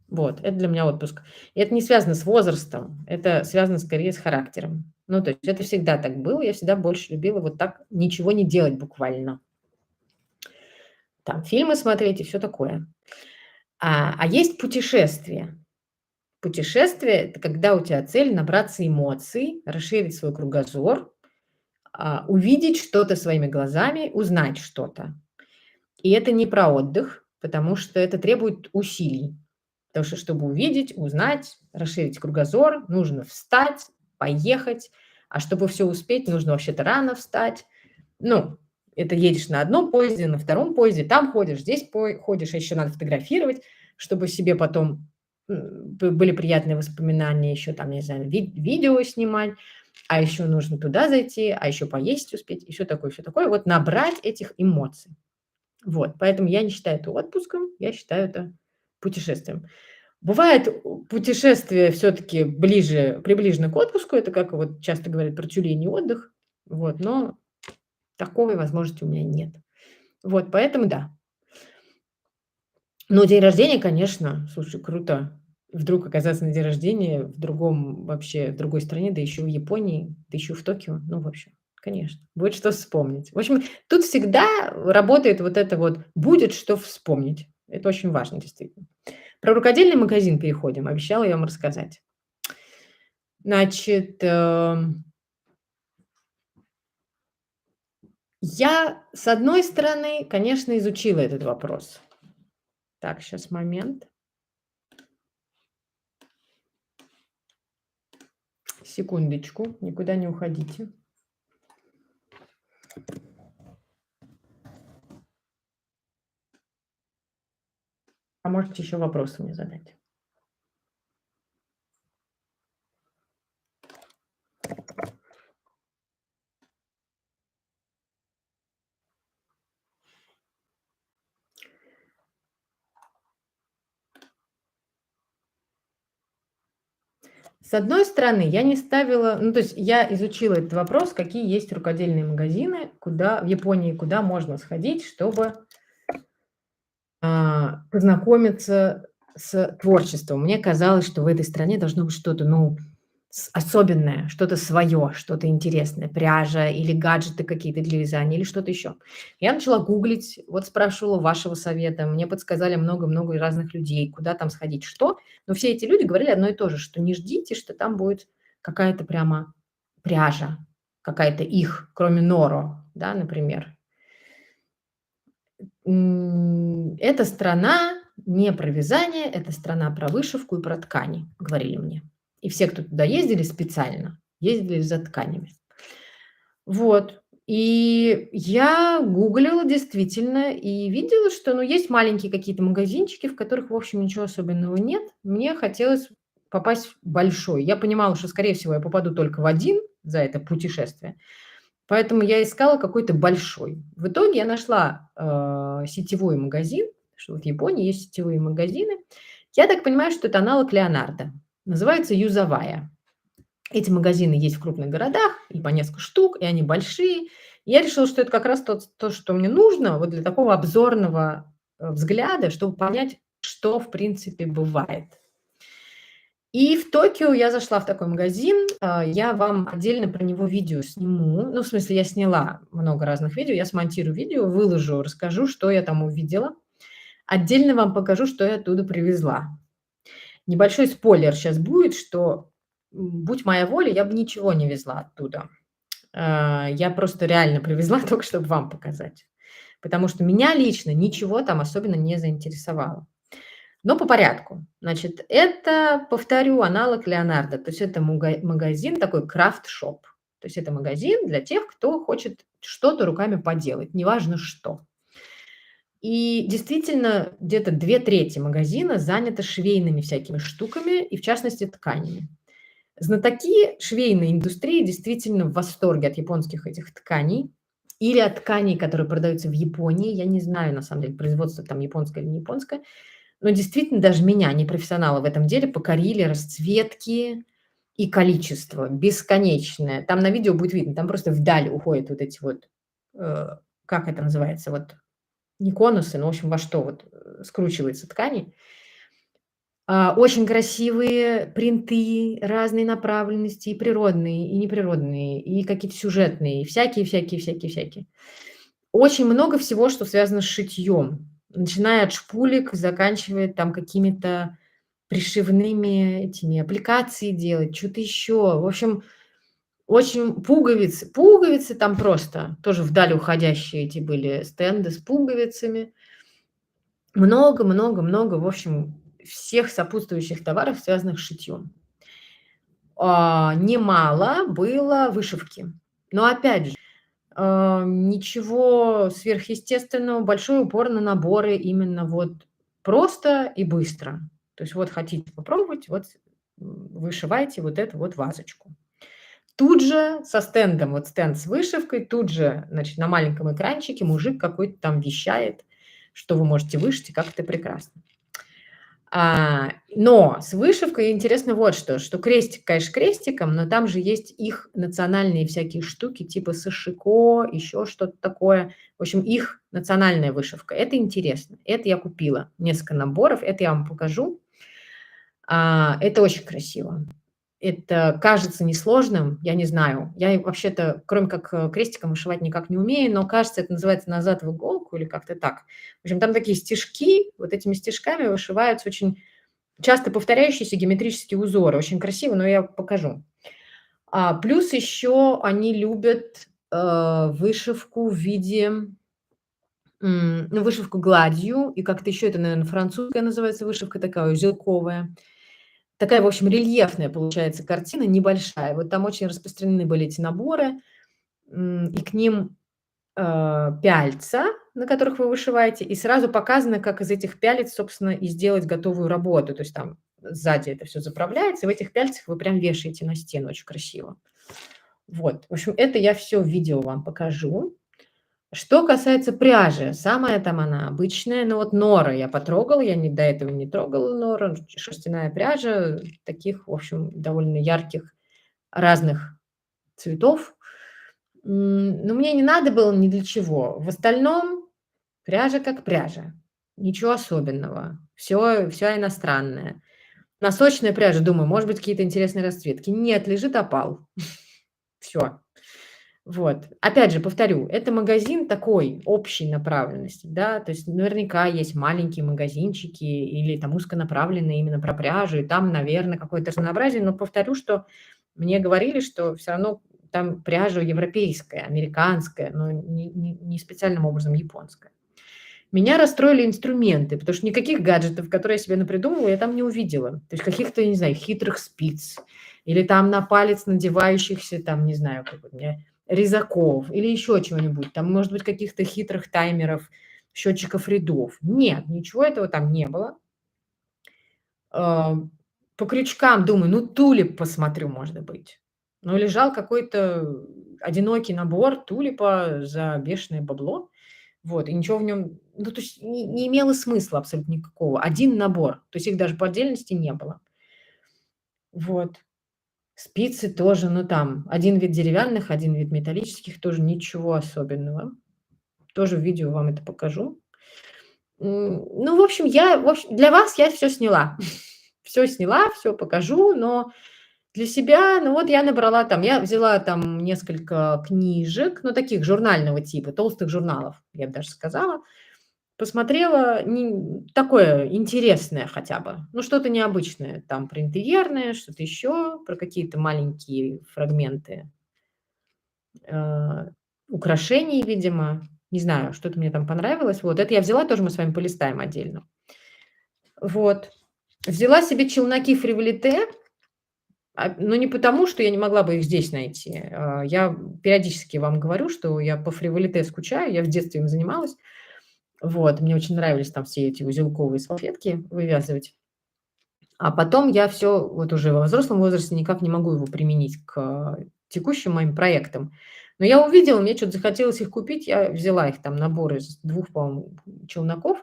Вот, это для меня отпуск. И это не связано с возрастом, это связано скорее с характером. Ну, то есть это всегда так было, я всегда больше любила вот так ничего не делать буквально. Там фильмы смотреть и все такое. А есть путешествие. Путешествие– это когда у тебя цель набраться эмоций, расширить свой кругозор, увидеть что-то своими глазами, узнать что-то. И это не про отдых, потому что это требует усилий. Потому что, чтобы увидеть, узнать, расширить кругозор, нужно встать, поехать. А чтобы все успеть, нужно вообще-то рано встать. Ну, это едешь на одном поезде, на втором поезде, там ходишь, здесь ходишь, а еще надо фотографировать, чтобы себе потом были приятные воспоминания, еще там, не знаю, видео снимать, а еще нужно туда зайти, а еще поесть успеть, и все такое, все такое. Вот набрать этих эмоций. Вот, поэтому я не считаю это отпуском, я считаю это путешествием. Бывает, путешествие все-таки приближено к отпуску, это как вот часто говорят про тюлень отдых, вот, но такой возможности у меня нет. Вот, поэтому да. Но день рождения, конечно, слушай, круто. Вдруг оказаться на день рождения в другом вообще, в другой стране, да еще в Японии, да еще в Токио. Ну, в общем, конечно, будет что вспомнить. В общем, тут всегда работает вот это вот «будет что вспомнить». Это очень важно, действительно. Про рукодельный магазин переходим. Обещала я вам рассказать. Значит, я, с одной стороны, конечно, изучила этот вопрос. Так, сейчас момент. Секундочку, никуда не уходите. А можете еще вопросы мне задать. С одной стороны, я не ставила, ну, то есть я изучила этот вопрос, какие есть рукодельные магазины, куда в Японии, куда можно сходить, чтобы познакомиться с творчеством. Мне казалось, что в этой стране должно быть что-то, ну, особенное, что-то свое, что-то интересное, пряжа или гаджеты какие-то для вязания или что-то еще. Я начала гуглить, вот спрашивала вашего совета, мне подсказали много-много разных людей, куда там сходить, что. Но все эти люди говорили одно и то же, что не ждите, что там будет какая-то прямо пряжа, какая-то их, кроме Норо, да, например. Это страна не про вязание, это страна про вышивку и про ткани, говорили мне. И все, кто туда ездили специально, ездили за тканями. Вот. И я гуглила действительно и видела, что, ну, есть маленькие какие-то магазинчики, в которых, в общем, ничего особенного нет. Мне хотелось попасть в большой. Я понимала, что, скорее всего, я попаду только в один за это путешествие. Поэтому я искала какой-то большой. В итоге я нашла, сетевой магазин, что вот в Японии есть сетевые магазины. Я так понимаю, что это аналог "Леонардо". Называется "Юзовая". Эти магазины есть в крупных городах, и по несколько штук, и они большие. И я решила, что это как раз то, что мне нужно вот для такого обзорного, взгляда, чтобы понять, что в принципе бывает. И в Токио я зашла в такой магазин. Я вам отдельно про него видео сниму. Ну, в смысле, я сняла много разных видео. Я смонтирую видео, выложу, расскажу, что я там увидела. Отдельно вам покажу, что я оттуда привезла. Небольшой спойлер сейчас будет, что, будь моя воля, я бы ничего не везла оттуда. Я просто реально привезла только чтобы вам показать. Потому что меня лично ничего там особенно не заинтересовало. Но по порядку. Значит, это, повторю, аналог "Леонардо". То есть это магазин, такой крафт-шоп. То есть это магазин для тех, кто хочет что-то руками поделать, неважно что. И действительно, где-то 2/3 магазина занято швейными всякими штуками и, в частности, тканями. Знатоки швейной индустрии действительно в восторге от японских этих тканей или от тканей, которые продаются в Японии. Я не знаю, на самом деле, производство там японское или не японское. Но действительно, даже меня, непрофессионала в этом деле, покорили расцветки и количество бесконечное. Там на видео будет видно, там просто вдаль уходят вот эти вот, э, как это называется, вот не конусы, но, в общем, во что вот скручиваются ткани. Очень красивые принты разной направленности, и природные, и неприродные, и какие-то сюжетные, и всякие, всякие, всякие, всякие. Очень много всего, что связано с шитьем, начиная от шпулек, заканчивая там какими-то пришивными этими аппликации делать, что то еще. В общем, очень пуговицы там просто тоже вдаль уходящие эти были стенды с пуговицами. Много много много, в общем, всех сопутствующих товаров, связанных с шитьем. Немало было вышивки. Но опять же, ничего сверхъестественного, большой упор на наборы именно вот просто и быстро. То есть вот хотите попробовать, вот вышивайте вот эту вот вазочку. Тут же со стендом, вот стенд с вышивкой, тут же, значит, на маленьком экранчике мужик какой-то там вещает, что вы можете вышить и как это прекрасно. Но с вышивкой интересно вот что крестик, конечно, крестиком, но там же есть их национальные всякие штуки, типа сашико, еще что-то такое. В общем, их национальная вышивка. Это интересно. Это я купила несколько наборов, это я вам покажу. Это очень красиво. Это кажется несложным, я не знаю. Я вообще-то, кроме как крестиком вышивать, никак не умею, но кажется, это называется "назад в иголку" или как-то так. В общем, там такие стежки, вот этими стежками вышиваются очень часто повторяющиеся геометрические узоры. Очень красиво, но я покажу. Плюс еще они любят, вышивку в виде, ну, вышивку гладью, и как-то еще это, наверное, французская называется вышивка такая узелковая. Такая, в общем, рельефная получается картина, небольшая. Вот там очень распространены были эти наборы, и к ним, пяльца, на которых вы вышиваете, и сразу показано, как из этих пялец, собственно, и сделать готовую работу. То есть там сзади это все заправляется, и в этих пяльцах вы прям вешаете на стену. Очень красиво. Вот. В общем, это я все в видео вам покажу. Что касается пряжи, самая там она обычная, но вот нора я потрогала, я до этого не трогала нора, шерстяная пряжа таких, в общем, довольно ярких, разных цветов. Но мне не надо было ни для чего. В остальном пряжа как пряжа, ничего особенного, все иностранное. Носочная пряжа, думаю, может быть, какие-то интересные расцветки. Нет, лежит опал. Все. Вот. Опять же, повторю, это магазин такой общей направленности, да, то есть наверняка есть маленькие магазинчики или там узконаправленные именно про пряжу, и там, наверное, какое-то разнообразие, но повторю, что мне говорили, что все равно там пряжа европейская, американская, но не специальным образом японская. Меня расстроили инструменты, потому что никаких гаджетов, которые я себе напридумывала, я там не увидела. То есть каких-то, не знаю, хитрых спиц или там на палец надевающихся, там, не знаю, как у меня, резаков или еще чего-нибудь. Там, может быть, каких-то хитрых таймеров, счетчиков рядов. Нет, ничего этого там не было. А, По крючкам думаю, ну, тулип посмотрю, может быть. Но лежал какой-то одинокий набор тулипа за бешеное бабло. Вот, и ничего в нем, ну, то есть не имело смысла абсолютно никакого. Один набор, то есть их даже по отдельности не было. Вот. Спицы тоже, ну, там один вид деревянных, один вид металлических, тоже ничего особенного. Тоже в видео вам это покажу. Ну, в общем, для вас я все сняла. Все сняла, все покажу, но для себя, ну, вот я набрала там, я взяла там несколько книжек, ну, таких журнального типа, толстых журналов, я бы даже сказала. Посмотрела такое интересное хотя бы, ну, что-то необычное, там про интерьерное, что-то еще, про какие-то маленькие фрагменты, э, украшений, видимо. Не знаю, что-то мне там понравилось. Вот это я взяла, тоже мы с вами полистаем отдельно. Вот. Взяла себе челноки фриволите, но не потому, что я не могла бы их здесь найти. Я периодически вам говорю, что я по фриволите скучаю, я в детстве им занималась. Вот, мне очень нравились там все эти узелковые салфетки вывязывать. А потом я все вот уже во взрослом возрасте никак не могу его применить к текущим моим проектам. Но я увидела, мне что то захотелось их купить, я взяла их там набор из двух, по-моему, челноков.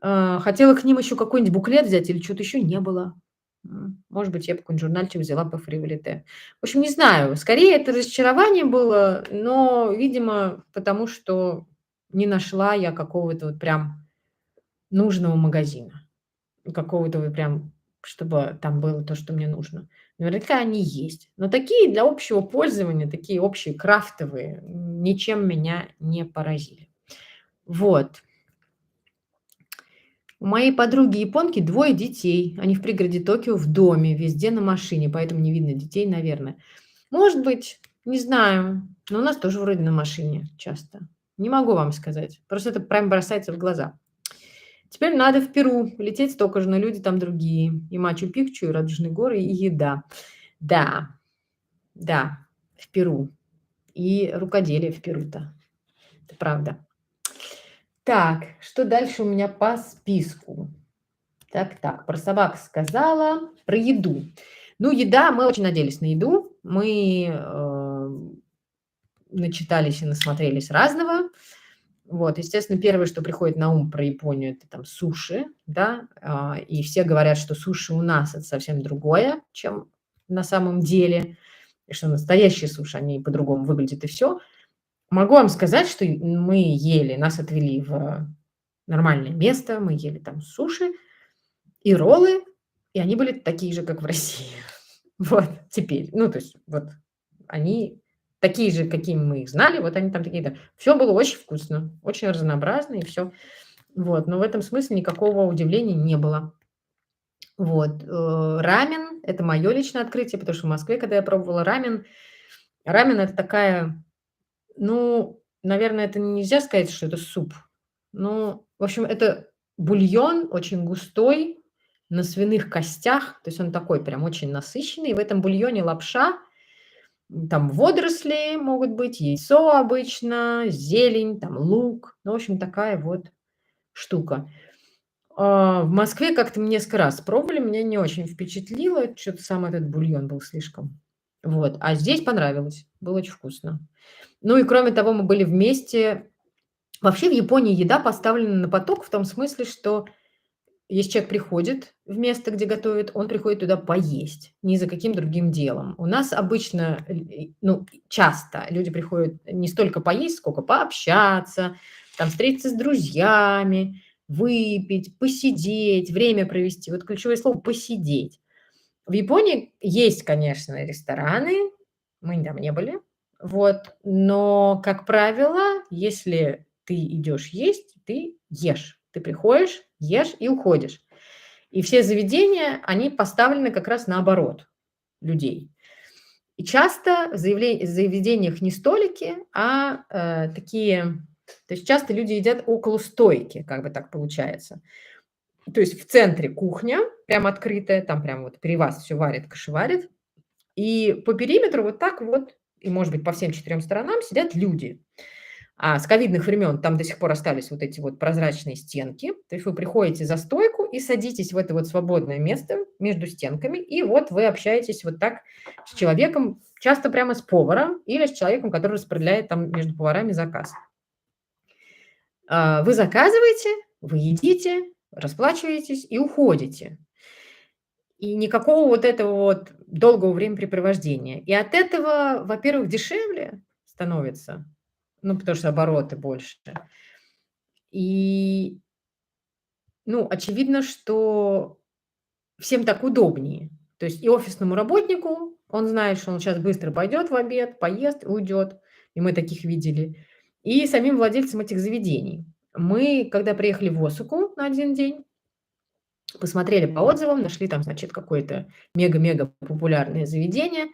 Хотела к ним еще какой-нибудь буклет взять или что то еще, не было. Может быть, я бы какой-нибудь журнальчик взяла по фриволите. В общем, не знаю, скорее это разочарование было, но, видимо, потому что не нашла я какого-то вот прям нужного магазина. Какого-то вот прям, чтобы там было то, что мне нужно. Наверняка они есть. Но такие для общего пользования, такие общие крафтовые, ничем меня не поразили. Вот. У моей подруги японки двое детей. Они в пригороде Токио в доме, везде на машине, поэтому не видно детей, наверное. Может быть, не знаю, но у нас тоже вроде на машине часто. Не могу вам сказать. Просто это прям бросается в глаза. Теперь надо в Перу лететь столько же, но люди там другие. И Мачу-Пикчу, и Радужные горы, и еда. Да, да, в Перу. И рукоделие в Перу-то. Это правда. Так, что дальше у меня по списку? Так, про собак сказала, про еду. Ну, еда, мы очень надеялись на еду. Мы начитались и насмотрелись разного. Вот, естественно, первое, что приходит на ум про Японию, это там суши, да, и все говорят, что суши у нас это совсем другое, чем на самом деле, и что настоящие суши, они по-другому выглядят, и все. Могу вам сказать, что мы ели, нас отвели в нормальное место, мы ели там суши и роллы, и они были такие же, как в России. Вот, теперь, ну, то есть вот они такие же, какими мы их знали, вот они там такие-то. Все было очень вкусно, очень разнообразно и все. Вот, но в этом смысле никакого удивления не было. Вот, рамен- это мое личное открытие, потому что в Москве, когда я пробовала рамен- это такая, ну, наверное, это нельзя сказать, что это суп. Ну, в общем, это бульон очень густой, на свиных костях, то есть он такой прям очень насыщенный. И в этом бульоне лапша, там водоросли могут быть, яйцо обычно, зелень, там лук. Ну, в общем, такая вот штука. В Москве как-то мы несколько раз пробовали, меня не очень впечатлило, что то сам этот бульон был слишком. Вот, а здесь понравилось, было очень вкусно. Ну и кроме того, мы были вместе. Вообще в Японии еда поставлена на поток в том смысле, что если человек приходит в место, где готовят, он приходит туда поесть, не за каким другим делом. У нас обычно, ну, часто люди приходят не столько поесть, сколько пообщаться, там, встретиться с друзьями, выпить, посидеть, время провести. Вот ключевое слово «посидеть». В Японии есть, конечно, рестораны, мы там не были, вот, но, как правило, если ты идешь есть, ты ешь. Ты приходишь, ешь и уходишь. И все заведения, они поставлены как раз наоборот людей. И часто в заведениях не столики, а такие, то есть часто люди едят около стойки, как бы так получается. То есть в центре кухня, прям открытая, там прям вот при вас все варит, кашеварит, и по периметру вот так вот, и, может быть, по всем четырем сторонам сидят люди. А с ковидных времен там до сих пор остались вот эти вот прозрачные стенки. То есть вы приходите за стойку и садитесь в это вот свободное место между стенками, и вот вы общаетесь вот так с человеком, часто прямо с поваром или с человеком, который распределяет там между поварами заказ. Вы заказываете, вы едите, расплачиваетесь и уходите. И никакого вот этого вот долгого времяпрепровождения. И от этого, во-первых, дешевле становится, ну, потому что обороты больше. И, ну, очевидно, что всем так удобнее. То есть и офисному работнику, он знает, что он сейчас быстро пойдет в обед, поест, уйдет. И мы таких видели. И самим владельцам этих заведений. Мы, когда приехали в Осаку на один день, посмотрели по отзывам, нашли там, значит, какое-то мега-мега популярное заведение.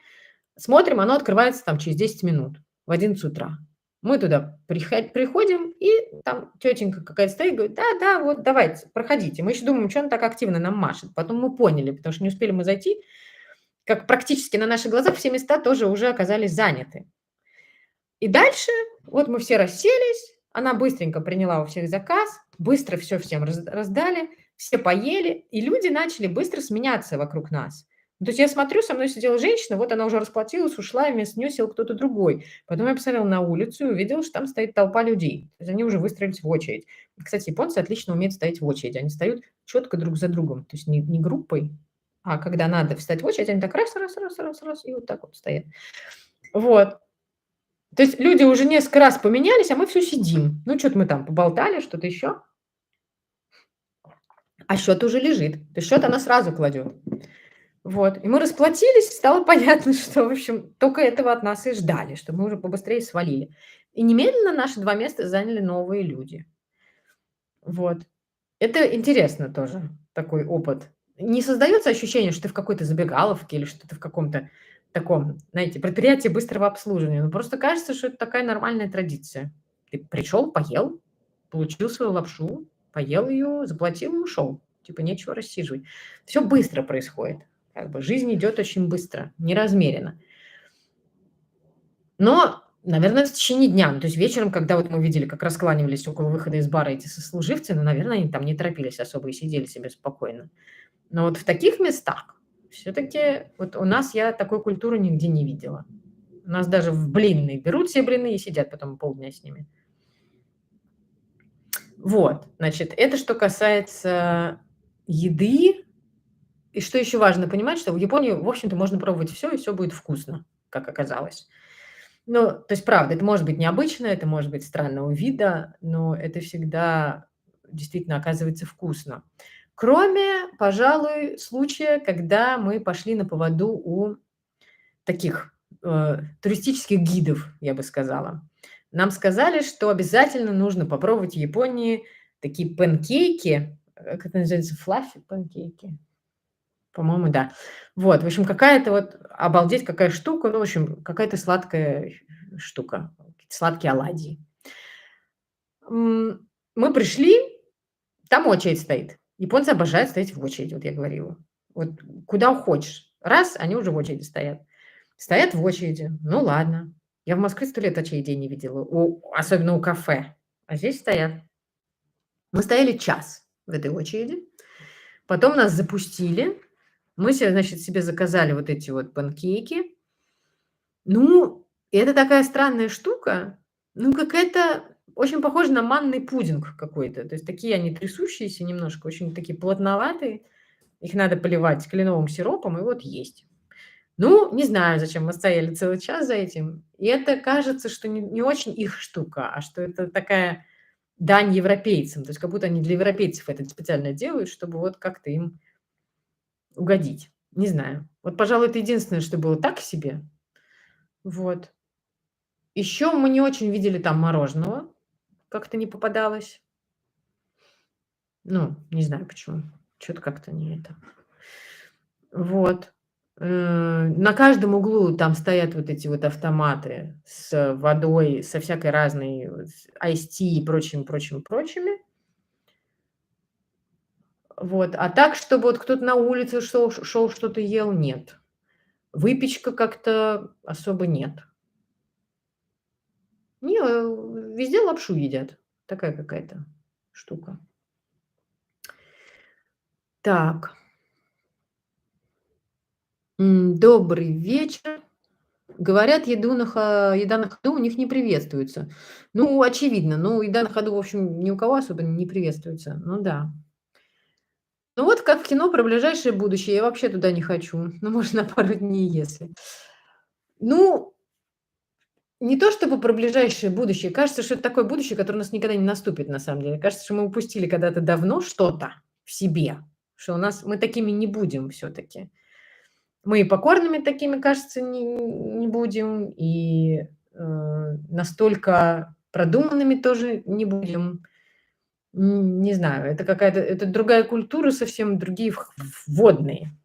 Смотрим, оно открывается там через 10 минут, в 11 утра. Мы туда приходим, и там тетенька какая-то стоит, говорит: да-да, вот давайте, проходите. Мы еще думаем, что она так активно нам машет. Потом мы поняли, потому что не успели мы зайти, как практически на наших глазах все места тоже уже оказались заняты. И дальше вот мы все расселись, она быстренько приняла у всех заказ, быстро все всем раздали, все поели, и люди начали быстро сменяться вокруг нас. Ну, то есть я смотрю, со мной сидела женщина, вот она уже расплатилась, ушла, и вместо нее сел кто-то другой. Потом я посмотрела на улицу и увидела, что там стоит толпа людей. То есть они уже выстроились в очередь. Кстати, японцы отлично умеют стоять в очереди. Они встают четко друг за другом. То есть не группой, а когда надо встать в очередь, они так раз, раз, раз, раз, раз, и вот так вот стоят. Вот. То есть люди уже несколько раз поменялись, а мы все сидим. Ну, что то мы там поболтали, что-то еще. А счет уже лежит. То есть счет она сразу кладет. Вот. И мы расплатились, стало понятно, что, в общем, только этого от нас и ждали, что мы уже побыстрее свалили. И немедленно наши 2 места заняли новые люди. Вот. Это интересно тоже, такой опыт. Не создается ощущение, что ты в какой-то забегаловке или что ты в каком-то таком, знаете, предприятии быстрого обслуживания. Ну, просто кажется, что это такая нормальная традиция. Ты пришел, поел, получил свою лапшу, поел ее, заплатил и ушел. Типа нечего рассиживать. Все быстро происходит. Как бы жизнь идет очень быстро, неразмеренно. Но, наверное, в течение дня. Ну, то есть вечером, когда вот мы видели, как раскланивались около выхода из бара эти сослуживцы, ну, наверное, они там не торопились особо и сидели себе спокойно. Но вот в таких местах все-таки вот у нас я такой культуры нигде не видела. У нас даже в блинные берут все блины и сидят потом полдня с ними. Вот, значит, это что касается еды. И что еще важно понимать, что в Японии, в общем-то, можно пробовать все, и все будет вкусно, как оказалось. Ну, то есть, правда, это может быть необычно, это может быть странного вида, но это всегда действительно оказывается вкусно. Кроме, пожалуй, случая, когда мы пошли на поводу у таких туристических гидов, я бы сказала. Нам сказали, что обязательно нужно попробовать в Японии такие панкейки, как это называется, флаффи панкейки, по-моему, да. Вот, в общем, какая-то вот, обалдеть, какая штука, ну, в общем, какая-то сладкая штука, сладкие оладьи. Мы пришли, там очередь стоит. Японцы обожают стоять в очереди, вот я говорила. Вот куда хочешь. Раз, они уже в очереди стоят. Стоят в очереди. Ну ладно. Я в Москве 100 лет очередей не видела, особенно у кафе. А здесь стоят. Мы стояли час в этой очереди. Потом нас запустили. Мы себе, значит, себе заказали вот эти вот панкейки. Ну, это такая странная штука. Ну, какая-то очень похожа на манный пудинг какой-то. То есть такие они трясущиеся немножко, очень такие плотноватые. Их надо поливать кленовым сиропом, и вот есть. Ну, не знаю, зачем мы стояли целый час за этим. И это кажется, что не очень их штука, а что это такая дань европейцам. То есть как будто они для европейцев это специально делают, чтобы вот как-то им угодить. Не знаю. Вот, пожалуй, это единственное, что было так себе. Вот. Еще мы не очень видели там мороженого. Как-то не попадалось. Ну, не знаю почему. Что то как-то не это. Вот. На каждом углу там стоят вот эти вот автоматы с водой, со всякой разной вот с Ice Tea и прочими. Вот. А так, чтобы вот кто-то на улице шел, что-то ел, нет. Выпечка как-то особо нет. Не, везде лапшу едят. Такая какая-то штука. Так. Добрый вечер. Говорят, еда на ходу у них не приветствуется. Ну, очевидно. Ну, еда на ходу, в общем, ни у кого особо не приветствуется. Ну да. Ну, вот как в кино про ближайшее будущее. Я вообще туда не хочу. Ну, может, на пару дней, если. Ну, не то чтобы про ближайшее будущее. Кажется, что это такое будущее, которое у нас никогда не наступит, на самом деле. Кажется, что мы упустили когда-то давно что-то в себе, что мы такими не будем все-таки. Мы и покорными такими, кажется, не будем, и настолько продуманными тоже не будем. Не знаю, это другая культура, совсем другие вводные,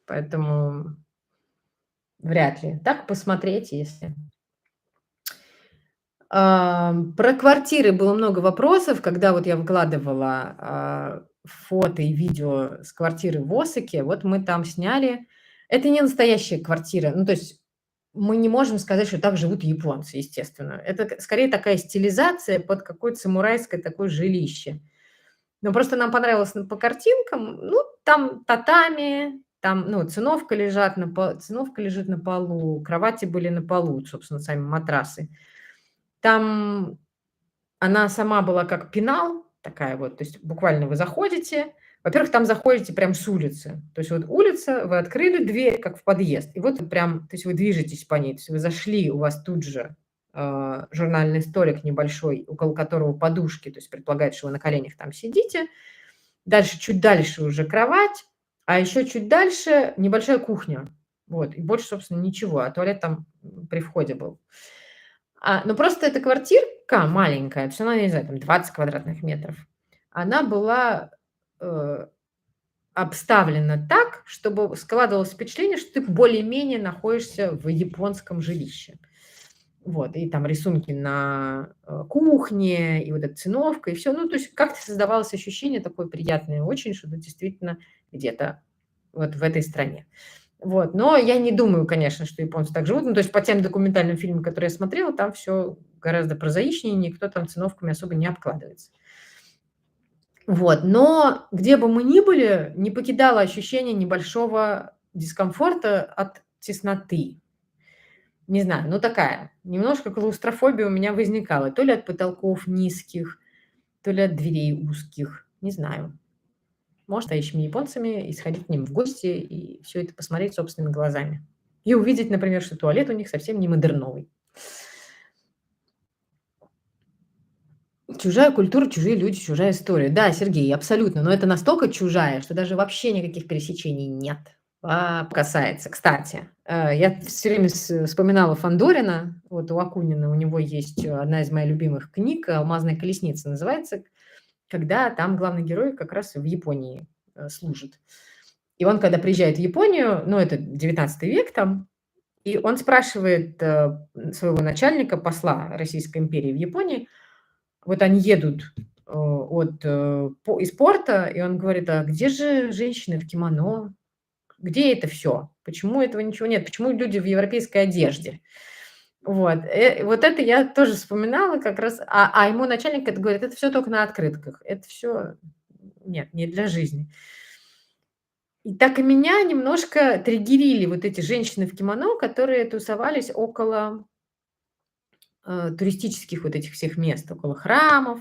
поэтому вряд ли. Так посмотреть, если. Про квартиры было много вопросов, когда вот я выкладывала фото и видео с квартиры в Осаке. Вот мы там сняли. Это не настоящая квартира. Ну, то есть мы не можем сказать, что так живут японцы, естественно. Это скорее такая стилизация под какое-то самурайское такое жилище. Но просто нам понравилось по картинкам. Ну, там татами, там, ну, циновка лежит на полу, кровати были на полу, собственно, сами матрасы. Там она сама была как пенал, такая вот, то есть буквально вы заходите. Во-первых, там заходите прям с улицы. То есть вот улица, вы открыли дверь, как в подъезд, и вот прям, то есть вы движетесь по ней. То есть вы зашли, у вас тут же журнальный столик небольшой, около которого подушки, то есть предполагает, что вы на коленях там сидите. Дальше, чуть дальше уже кровать, а еще чуть дальше небольшая кухня. Вот, и больше, собственно, ничего, а туалет там при входе был. Ну, просто эта квартирка маленькая, то есть она, не знаю, там 20 квадратных метров, она была обставлена так, чтобы складывалось впечатление, что ты более-менее находишься в японском жилище. Вот, и там рисунки на кухне, и вот эта циновка, и все. Ну, то есть как-то создавалось ощущение такое приятное очень, что ты действительно где-то вот в этой стране. Вот. Но я не думаю, конечно, что японцы так живут. Ну, то есть по тем документальным фильмам, которые я смотрела, там все гораздо прозаичнее, никто там циновками особо не обкладывается. Вот. Но где бы мы ни были, не покидало ощущение небольшого дискомфорта от тесноты. Не знаю, ну такая, немножко клаустрофобия у меня возникала. То ли от потолков низких, то ли от дверей узких. Не знаю. Может, настоящими японцами и сходить к ним в гости и все это посмотреть собственными глазами. И увидеть, например, что туалет у них совсем не модерновый. Чужая культура, чужие люди, чужая история. Да, Сергей, абсолютно. Но это настолько чужая, что даже вообще никаких пересечений нет. Касается. Кстати, я все время вспоминала Фандорина, вот у Акунина, у него есть одна из моих любимых книг «Алмазная колесница» называется, когда там главный герой как раз в Японии служит. И он, когда приезжает в Японию, ну, это 19 век там, и он спрашивает своего начальника, посла Российской империи в Японии, вот они едут из порта, и он говорит, а где же женщины в кимоно? Где это все? Почему этого ничего нет? Почему люди в европейской одежде? Вот, вот это я тоже вспоминала как раз, а ему начальник это говорит, это все только на открытках, это все нет, не для жизни. И так и меня немножко триггерили вот эти женщины в кимоно, которые тусовались около туристических вот этих всех мест, около храмов,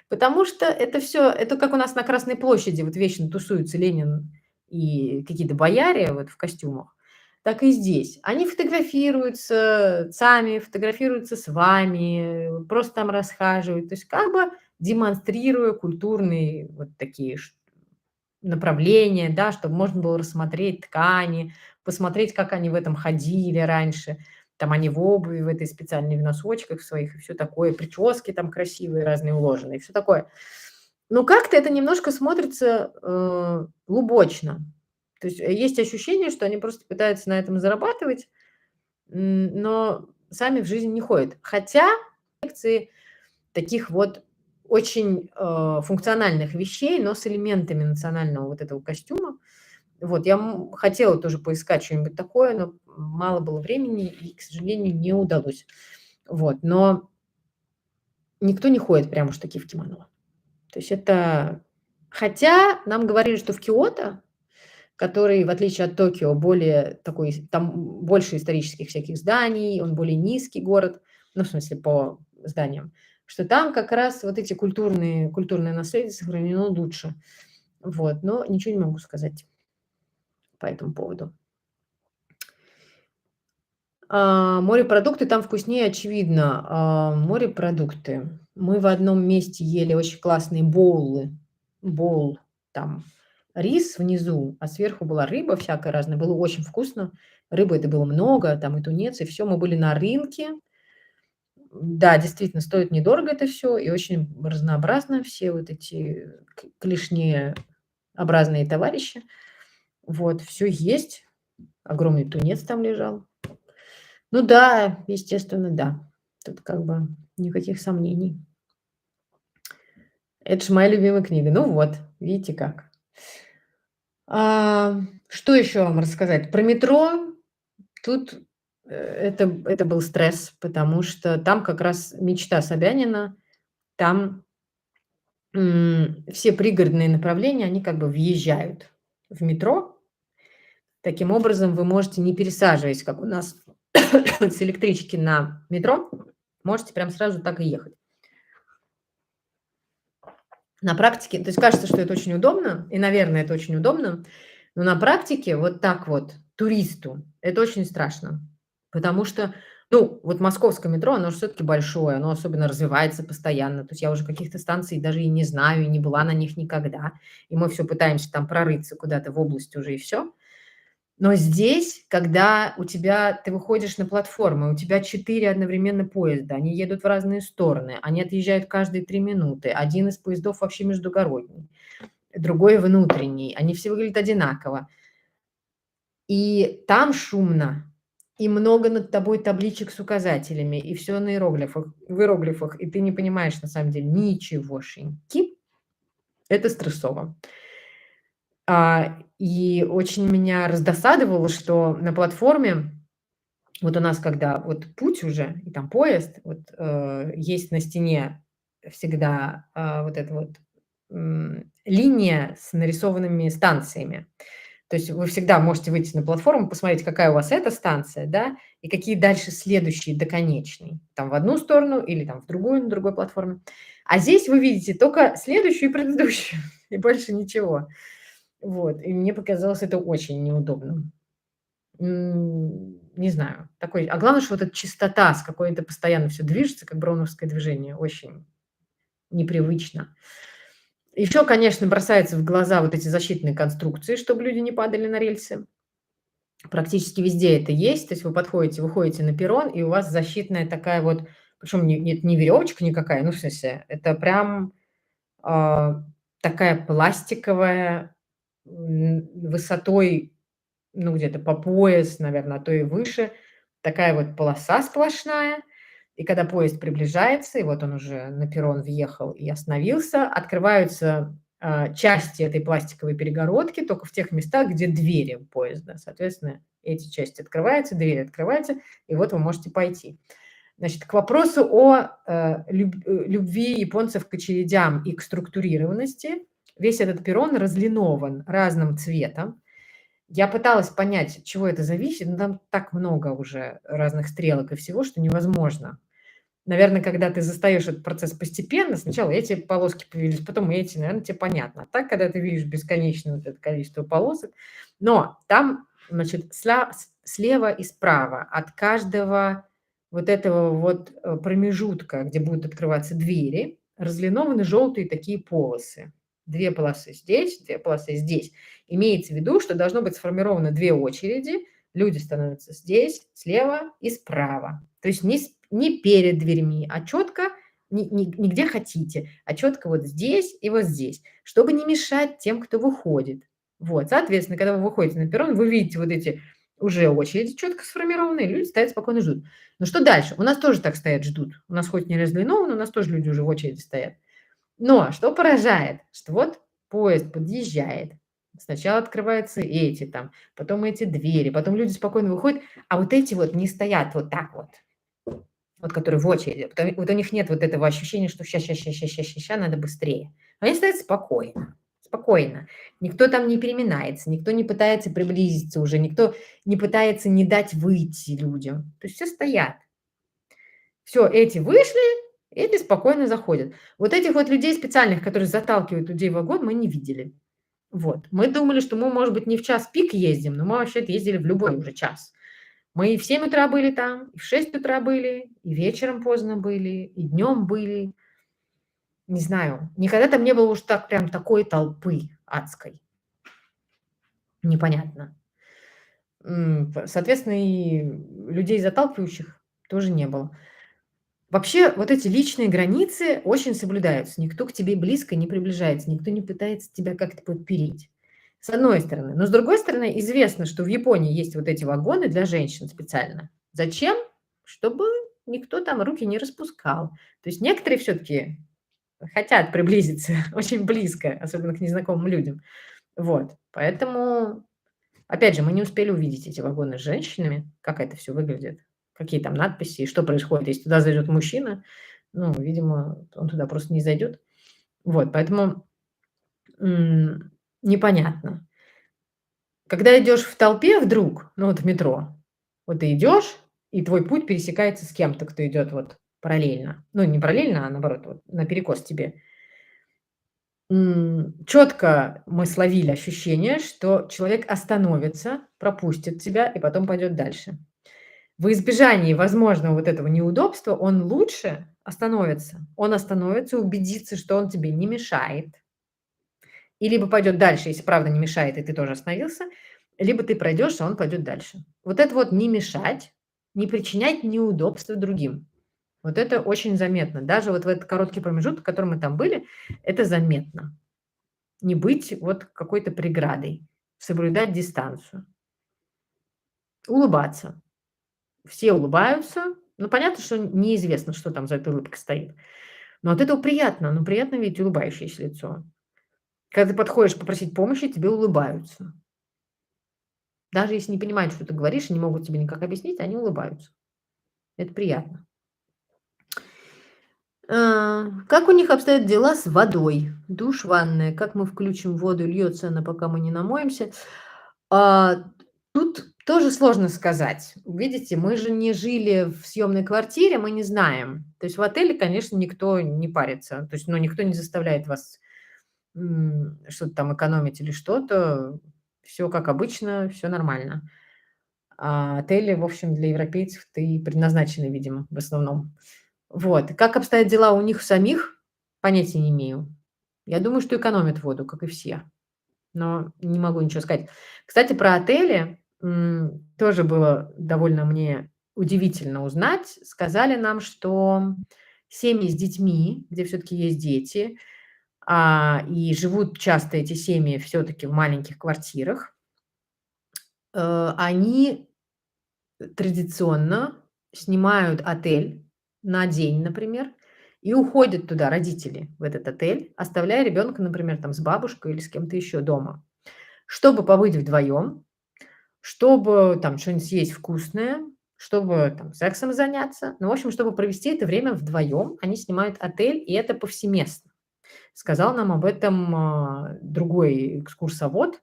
потому что это все, это как у нас на Красной площади вот вечно тусуются Ленин и какие-то бояре вот в костюмах, так и здесь. Они фотографируются сами, фотографируются с вами, просто там расхаживают. То есть как бы демонстрируя культурные вот такие направления, да, чтобы можно было рассмотреть ткани, посмотреть, как они в этом ходили раньше. Там они в обуви, в этой специальной, в носочках своих и все такое, прически там красивые, разные уложенные, все такое. Но как-то это немножко смотрится лубочно. То есть есть ощущение, что они просто пытаются на этом зарабатывать, но сами в жизнь не ходят. Хотя лекции таких вот очень функциональных вещей, но с элементами национального вот этого костюма. Вот, я хотела тоже поискать что-нибудь такое, но мало было времени и, к сожалению, не удалось. Вот, но никто не ходит прям уж таки в кимоно. То есть это... Хотя нам говорили, что в Киото, который, в отличие от Токио, более такой, там больше исторических всяких зданий, он более низкий город, ну, в смысле, по зданиям, что там как раз вот эти культурное наследие сохранено лучше. Вот, но ничего не могу сказать по этому поводу. Морепродукты там вкуснее, очевидно. Морепродукты. Мы в одном месте ели очень классные боулы. Боул, там рис внизу, а сверху была рыба всякая разная. Было очень вкусно. Рыбы это было много, там и тунец, и все. Мы были на рынке. Да, действительно, стоит недорого это все и очень разнообразно. Все вот эти клешнеобразные товарищи. Вот, все есть. Огромный тунец там лежал. Ну да, естественно, да. Тут как бы никаких сомнений. Это же моя любимая книга. Ну вот, видите как. Что еще вам рассказать? Про метро. Тут это был стресс, потому что там как раз мечта Собянина. Там все пригородные направления, они как бы въезжают в метро. Таким образом, вы можете, не пересаживаясь, как у нас с электрички на метро, можете прям сразу так и ехать. На практике, то есть кажется, что это очень удобно, и, наверное, это очень удобно, но на практике вот так вот туристу это очень страшно, потому что, ну, вот московское метро, оно же все-таки большое, оно особенно развивается постоянно, то есть я уже каких-то станций даже и не знаю, и не была на них никогда, и мы все пытаемся там прорыться куда-то в область уже и все. Но здесь, когда ты выходишь на платформу, у тебя 4 одновременно поезда, они едут в разные стороны, они отъезжают каждые 3 минуты. Один из поездов вообще междугородний, другой внутренний. Они все выглядят одинаково. И там шумно, и много над тобой табличек с указателями, и все на иероглифах, и ты не понимаешь на самом деле ничегошеньки. Это стрессово. И очень меня раздосадовало, что на платформе, вот у нас, когда вот путь уже, и там поезд, вот есть на стене всегда вот эта вот линия с нарисованными станциями. То есть вы всегда можете выйти на платформу, посмотреть, какая у вас эта станция, да, и какие дальше следующие до конечной. Там в одну сторону или там в другую, на другой платформе. А здесь вы видите только следующую и предыдущую, и больше ничего. Вот, и мне показалось это очень неудобным. Не знаю, такой главное, что вот эта частота, с какой это постоянно все движется, как броуновское движение, очень непривычно. Еще, конечно, бросаются в глаза вот эти защитные конструкции, чтобы люди не падали на рельсы. Практически везде это есть. То есть вы выходите на перрон, и у вас защитная такая вот, причем не веревочка никакая, ну, в смысле, это прям такая пластиковая, высотой, ну, где-то по пояс, наверное, а то и выше. Такая вот полоса сплошная. И когда поезд приближается, и вот он уже на перрон въехал и остановился, открываются части этой пластиковой перегородки только в тех местах, где двери у поезда. Соответственно, эти части открываются, двери открываются, и вот вы можете пойти. Значит, к вопросу о любви японцев к очередям и к структурированности. Весь этот перрон разлинован разным цветом. Я пыталась понять, от чего это зависит, но там так много уже разных стрелок и всего, что невозможно. Наверное, когда ты застаешь этот процесс постепенно, сначала эти полоски появились, потом эти, наверное, тебе понятно. А так, когда ты видишь бесконечное вот это количество полосок, но там, значит, слева и справа от каждого вот этого вот промежутка, где будут открываться двери, разлинованы желтые такие полосы. 2 полосы здесь, 2 полосы здесь. Имеется в виду, что должно быть сформировано 2 очереди. Люди становятся здесь, слева и справа. То есть не перед дверьми, а четко не где хотите, а четко вот здесь и вот здесь, чтобы не мешать тем, кто выходит. Вот, соответственно, когда вы выходите на перрон, вы видите вот эти уже очереди четко сформированные, люди стоят спокойно ждут. Ну что дальше? У нас тоже так стоят, ждут. У нас хоть не разлиновано, у нас тоже люди уже в очереди стоят. Но что поражает, что вот поезд подъезжает, сначала открываются эти там, потом эти двери, потом люди спокойно выходят, а вот эти вот не стоят вот так вот которые в очереди. Вот у них нет вот этого ощущения, что ща, надо быстрее. Они стоят спокойно, спокойно. Никто там не переминается, никто не пытается приблизиться уже, никто не пытается не дать выйти людям. То есть все стоят. Все, эти вышли, эти спокойно заходят. Вот этих вот людей специальных, которые заталкивают людей в вагон, мы не видели. Вот. Мы думали, что мы, может быть, не в час пик ездим, но мы вообще-то ездили в любой уже час. Мы и в 7 утра были там, и в 6 утра были, и вечером поздно были, и днем были. Не знаю, никогда там не было уж так прям такой толпы адской. Непонятно. Соответственно, и людей заталкивающих тоже не было. Вообще, вот эти личные границы очень соблюдаются. Никто к тебе близко не приближается, никто не пытается тебя как-то подпереть. С одной стороны. Но с другой стороны, известно, что в Японии есть вот эти вагоны для женщин специально. Зачем? Чтобы никто там руки не распускал. То есть некоторые все-таки хотят приблизиться очень близко, особенно к незнакомым людям. Вот. Поэтому, опять же, мы не успели увидеть эти вагоны с женщинами, как это все выглядит, какие там надписи, что происходит, если туда зайдет мужчина. Ну, видимо, он туда просто не зайдет. Вот, поэтому непонятно. Когда идешь в толпе вдруг, ну вот в метро, вот ты идешь, и твой путь пересекается с кем-то, кто идет вот параллельно. Ну, не параллельно, а наоборот, вот наперекос тебе. Четко мы словили ощущение, что человек остановится, пропустит тебя и потом пойдет дальше. В избежании возможного вот этого неудобства он лучше остановится. Он остановится, убедится, что он тебе не мешает. И либо пойдет дальше, если правда не мешает, и ты тоже остановился, либо ты пройдешь, а он пойдет дальше. Вот это вот не мешать, не причинять неудобства другим. Вот это очень заметно. Даже вот в этот короткий промежуток, в котором мы там были, это заметно. Не быть вот какой-то преградой, соблюдать дистанцию. Улыбаться. Все улыбаются. Ну, понятно, что неизвестно, что там за этой улыбкой стоит. Но от этого приятно. Ну, приятно видеть улыбающееся лицо. Когда ты подходишь попросить помощи, тебе улыбаются. Даже если не понимают, что ты говоришь, и не могут тебе никак объяснить, они улыбаются. Это приятно. Как у них обстоят дела с водой? Душ, ванная. Как мы включим воду, льется она, пока мы не намоемся? Тут тоже сложно сказать. Видите, мы же не жили в съемной квартире, мы не знаем. То есть в отеле, конечно, никто не парится. То есть, ну, никто не заставляет вас что-то там экономить или что-то. Все как обычно, все нормально. А отели, в общем, для европейцев-то и предназначены, видимо, в основном. Вот. Как обстоят дела у них самих, понятия не имею. Я думаю, что экономят воду, как и все. Но не могу ничего сказать. Кстати, про отели тоже было довольно мне удивительно узнать. Сказали нам, что семьи с детьми, где все-таки есть дети, и живут часто эти семьи все-таки в маленьких квартирах, они традиционно снимают отель на день, например, и уходят туда родители, в этот отель, оставляя ребенка, например, там с бабушкой или с кем-то еще дома, чтобы побыть вдвоем, чтобы там что-нибудь съесть вкусное, чтобы там сексом заняться. Ну, в общем, чтобы провести это время вдвоем, они снимают отель, и это повсеместно. Сказал нам об этом другой экскурсовод,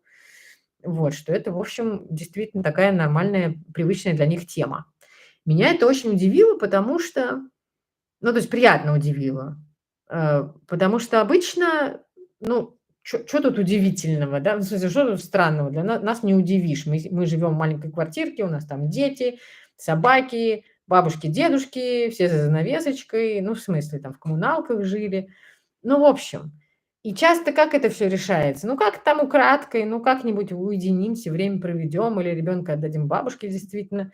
вот, что это, в общем, действительно такая нормальная, привычная для них тема. Меня это очень удивило, потому что, ну, то есть приятно удивило, потому что обычно, ну, что тут удивительного, да, в смысле, что тут странного, для нас не удивишь, мы живем в маленькой квартирке, у нас там дети, собаки, бабушки, дедушки, все за занавесочкой, ну, в смысле, там в коммуналках жили, Ну, в общем, и часто как это все решается? Ну, как там украдкой, ну, как-нибудь уединимся, время проведем или ребенка отдадим бабушке действительно.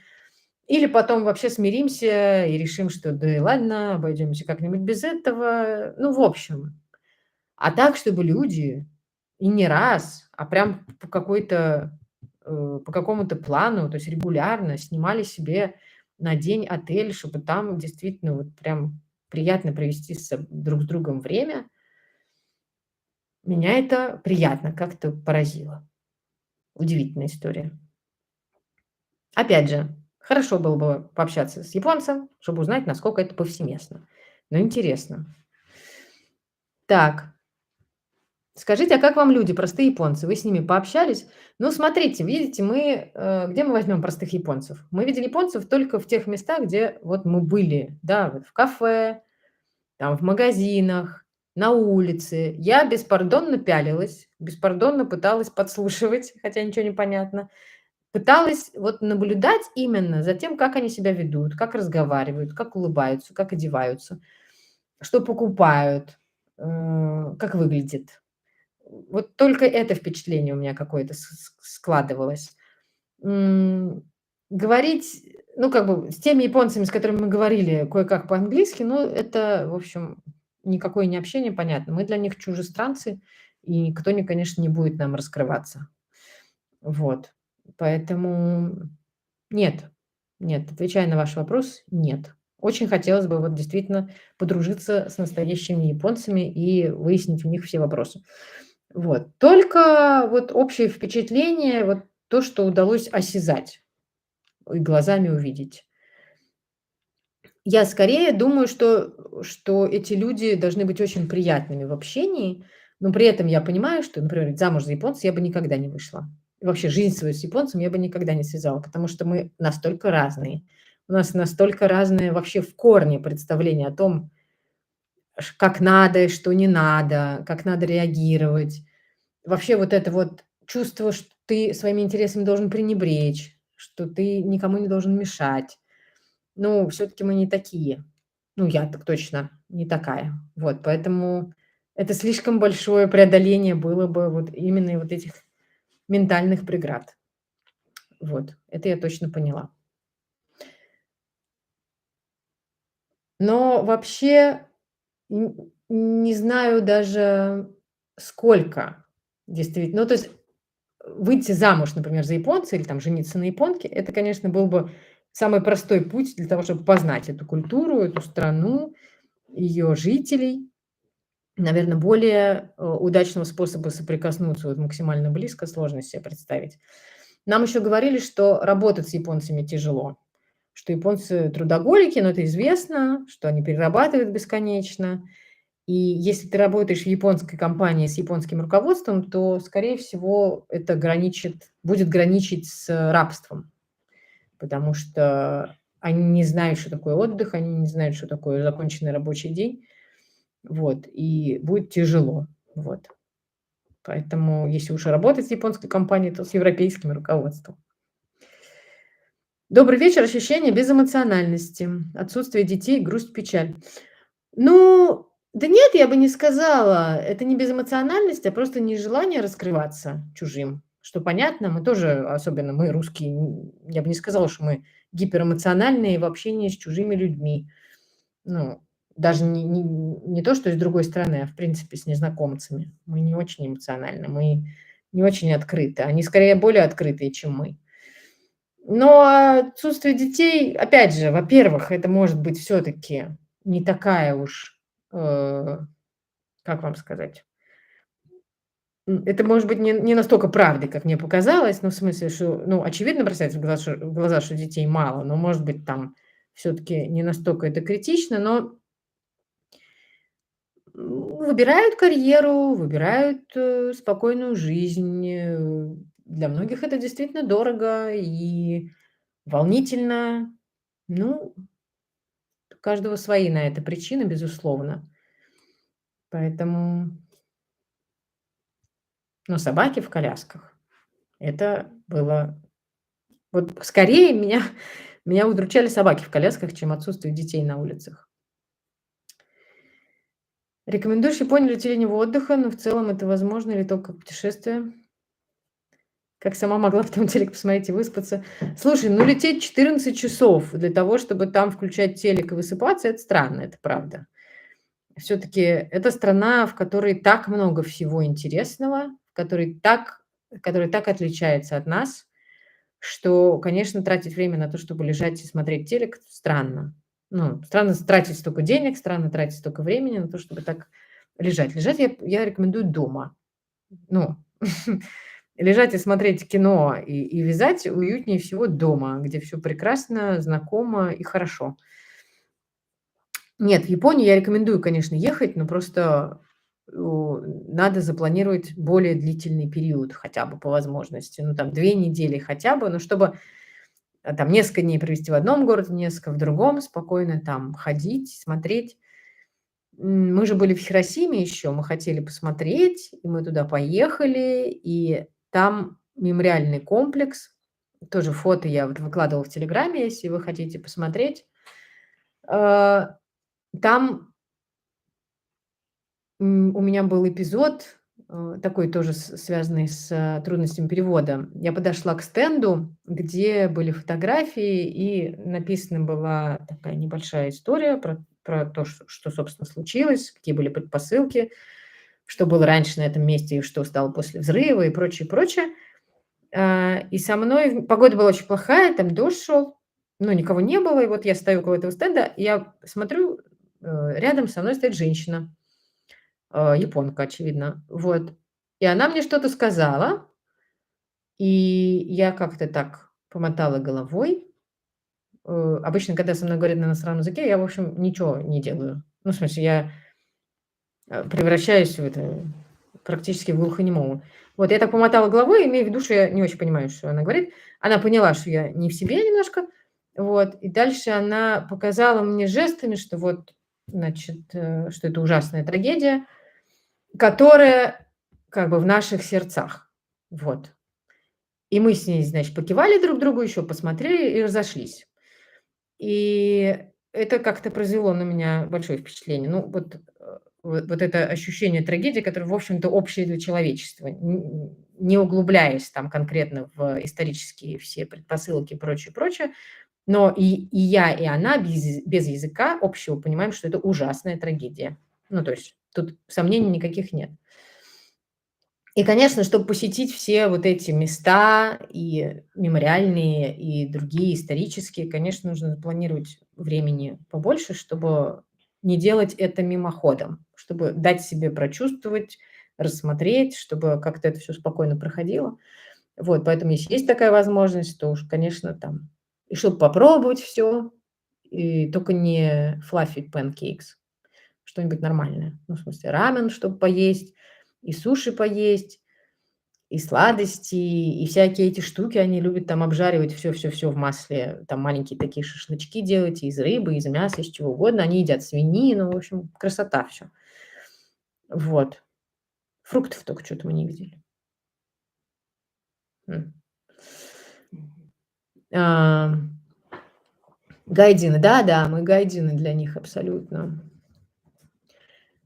Или потом вообще смиримся и решим, что да и ладно, обойдемся как-нибудь без этого. Ну, в общем. А так, чтобы люди и не раз, а прям по какой-то, по какому-то плану, то есть регулярно снимали себе на день отель, чтобы там действительно вот прям приятно провести друг с другом время, меня это приятно как-то поразило. Удивительная история. Опять же, хорошо было бы пообщаться с японцем, чтобы узнать, насколько это повсеместно. Но интересно. Так, скажите, а как вам люди, простые японцы? Вы с ними пообщались? Ну, смотрите, видите, где мы возьмем простых японцев? Мы видели японцев только в тех местах, где вот мы были, да, вот в кафе, там, в магазинах, на улице. Я беспардонно пялилась, беспардонно пыталась подслушивать, хотя ничего не понятно. Пыталась вот наблюдать именно за тем, как они себя ведут, как разговаривают, как улыбаются, как одеваются, что покупают, как выглядит. Вот только это впечатление у меня какое-то складывалось. М, говорить, ну, как бы с теми японцами, с которыми мы говорили кое-как по-английски, ну, это, в общем, никакое не общение, понятно. Мы для них чужестранцы, и никто, конечно, не будет нам раскрываться. Вот. Поэтому нет, нет, отвечая на ваш вопрос, нет. Очень хотелось бы вот действительно подружиться с настоящими японцами и выяснить у них все вопросы. Вот. Только вот общее впечатление, вот то, что удалось осязать и глазами увидеть. Я скорее думаю, что эти люди должны быть очень приятными в общении, но при этом я понимаю, что, например, замуж за японца я бы никогда не вышла. И вообще жизнь свою с японцем я бы никогда не связала, потому что мы настолько разные. У нас настолько разное вообще в корне представление о том, как надо и что не надо, как надо реагировать. Вообще вот это вот чувство, что ты своими интересами должен пренебречь, что ты никому не должен мешать. Ну, все-таки мы не такие. Ну, я так точно не такая. Вот, поэтому это слишком большое преодоление было бы вот именно вот этих ментальных преград. Вот, это я точно поняла. Но вообще не знаю даже сколько действительно. Ну, то есть выйти замуж, например, за японца или там жениться на японке, это, конечно, был бы самый простой путь для того, чтобы познать эту культуру, эту страну, ее жителей. Наверное, более, удачного способа соприкоснуться вот максимально близко сложно себе представить. Нам еще говорили, что работать с японцами тяжело, что японцы трудоголики, но это известно, что они перерабатывают бесконечно. И если ты работаешь в японской компании с японским руководством, то, скорее всего, это будет граничить с рабством, потому что они не знают, что такое отдых, они не знают, что такое законченный рабочий день. Вот, и будет тяжело. Вот. Поэтому, если уж и работать с японской компанией, то с европейским руководством. Добрый вечер. Ощущение безэмоциональности, отсутствие детей, грусть, печаль. Ну, да нет, я бы не сказала. Это не безэмоциональность, а просто нежелание раскрываться чужим. Что понятно, мы тоже, особенно мы, русские, я бы не сказала, что мы гиперэмоциональные в общении с чужими людьми. Ну, даже не то, что из другой страны, а в принципе с незнакомцами. Мы не очень эмоциональны, мы не очень открыты. Они скорее более открытые, чем мы. Но отсутствие детей, опять же, во-первых, это может быть все-таки не такая уж, как вам сказать, это может быть не настолько правдой, как мне показалось, ну, в смысле, что, ну, очевидно бросается в глаза, что детей мало, но, может быть, там все-таки не настолько это критично, но выбирают карьеру, выбирают, спокойную жизнь. Для многих это действительно дорого и волнительно. Ну, у каждого свои на это причины, безусловно. Поэтому, но собаки в колясках — это было вот скорее меня удручали собаки в колясках, чем отсутствие детей на улицах. Рекомендуешь Японию для уделения отдыха, но в целом это возможно или только как путешествие? Как сама могла потом телек посмотреть и выспаться? Слушай, ну лететь 14 часов для того, чтобы там включать телек и высыпаться, это странно, это правда. Все-таки это страна, в которой так много всего интересного, который так отличается от нас, что, конечно, тратить время на то, чтобы лежать и смотреть телек, странно. Ну, странно тратить столько денег, странно тратить столько времени на то, чтобы так лежать. Лежать я рекомендую дома. Ну, лежать и смотреть кино и вязать уютнее всего дома, где все прекрасно, знакомо и хорошо. Нет, в Японию я рекомендую, конечно, ехать, но просто, надо запланировать более длительный период хотя бы по возможности. Ну, там 2 недели хотя бы, но чтобы, там несколько дней провести в одном городе, несколько в другом, спокойно там ходить, смотреть. Мы же были в Хиросиме еще, мы хотели посмотреть, и мы туда поехали, и там мемориальный комплекс. Тоже фото я вот выкладывала в "Телеграме", если вы хотите посмотреть. Э, там у меня был эпизод, такой тоже связанный с трудностями перевода. Я подошла к стенду, где были фотографии, и написана была такая небольшая история про то, что, собственно, случилось, какие были предпосылки, что было раньше на этом месте и что стало после взрыва и прочее, прочее. И со мной погода была очень плохая, там дождь шел, но никого не было. И вот я стою около этого стенда, и я смотрю, рядом со мной стоит женщина. Японка, очевидно. Вот. И она мне что-то сказала, и я как-то так помотала головой. Обычно, когда со мной говорят на иностранном языке, я, в общем, ничего не делаю. Ну, в смысле, я превращаюсь в это практически в глухонемому. Вот, я так помотала головой, имея в виду, что я не очень понимаю, что она говорит. Она поняла, что я не в себе немножко. Вот, и дальше она показала мне жестами, что вот, значит, что это ужасная трагедия, которая как бы в наших сердцах. Вот. И мы с ней, значит, покивали друг другу, еще посмотрели и разошлись. И это как-то произвело на меня большое впечатление. Ну, вот это ощущение трагедии, которое, в общем-то, общее для человечества, не углубляясь там конкретно в исторические все предпосылки и прочее, прочее. Но и я, и она без языка общего понимаем, что это ужасная трагедия. Ну, то есть тут сомнений никаких нет. И, конечно, чтобы посетить все вот эти места, и мемориальные, и другие исторические, конечно, нужно запланировать времени побольше, чтобы не делать это мимоходом, чтобы дать себе прочувствовать, рассмотреть, чтобы как-то это все спокойно проходило. Вот, поэтому если есть такая возможность, то уж, конечно, там и чтобы попробовать все, и только не fluffy pancakes, что-нибудь нормальное. Ну, в смысле, рамен, чтобы поесть, и суши поесть, и сладости, и всякие эти штуки. Они любят там обжаривать все в масле. Там маленькие такие шашлычки делать из рыбы, из мяса, из чего угодно. Они едят свинину. В общем, красота все. Вот. Фруктов только что то мы не видели. М. А, гайдины. Да-да, мы гайдины для них абсолютно.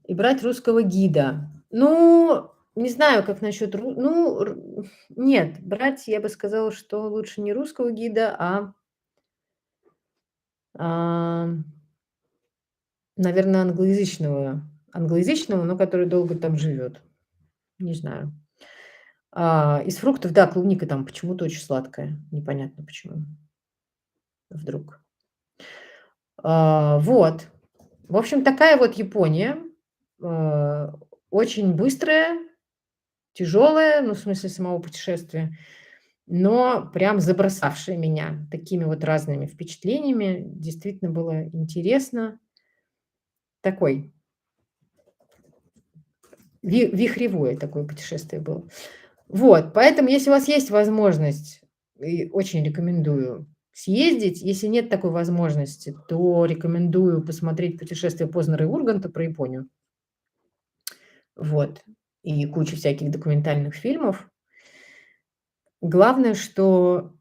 И брать русского гида. Ну, не знаю, как насчет нет, брать, я бы сказала, что лучше не русского гида, а наверное, англоязычного, но который долго там живет. Не знаю. Из фруктов, да, клубника там почему-то очень сладкая. Непонятно почему. Вдруг. Вот. В общем, такая вот Япония. А, очень быстрая, тяжелая, ну, в смысле самого путешествия, но прям забросавшая меня такими вот разными впечатлениями. Действительно было интересно. Такой вихревое такое путешествие было. Вот, поэтому, если у вас есть возможность, и очень рекомендую съездить. Если нет такой возможности, то рекомендую посмотреть "Путешествие Познера и Урганта" про Японию. Вот. И куча всяких документальных фильмов. Главное, что,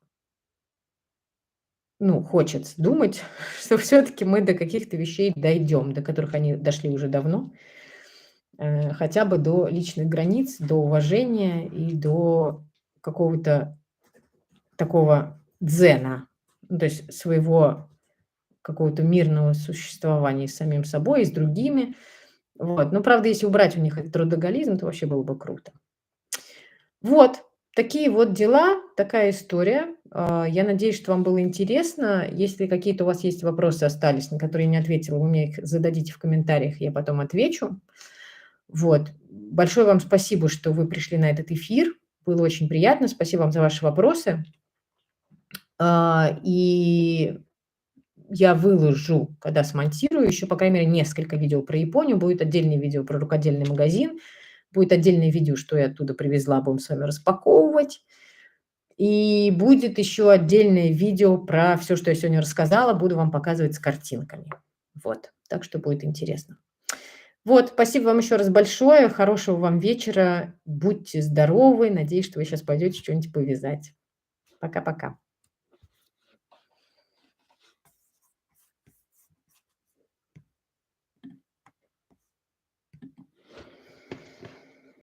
ну, хочется думать, что все таки мы до каких-то вещей дойдем, до которых они дошли уже давно. хотя бы до личных границ, до уважения и до какого-то такого дзена, ну, то есть своего какого-то мирного существования с самим собой и с другими. Вот. Но, правда, если убрать у них этот трудоголизм, то вообще было бы круто. Вот, такие вот дела, такая история. Я надеюсь, что вам было интересно. Если какие-то у вас есть вопросы остались, на которые я не ответила, вы мне их зададите в комментариях, я потом отвечу. Вот. Большое вам спасибо, что вы пришли на этот эфир. Было очень приятно. Спасибо вам за ваши вопросы. И я выложу, когда смонтирую, еще, по крайней мере, несколько видео про Японию. Будет отдельное видео про рукодельный магазин. Будет отдельное видео, что я оттуда привезла, будем с вами распаковывать. И будет еще отдельное видео про все, что я сегодня рассказала. Буду вам показывать с картинками. Вот. Так что будет интересно. Вот, спасибо вам еще раз большое. Хорошего вам вечера. Будьте здоровы. Надеюсь, что вы сейчас пойдете что-нибудь повязать. Пока-пока.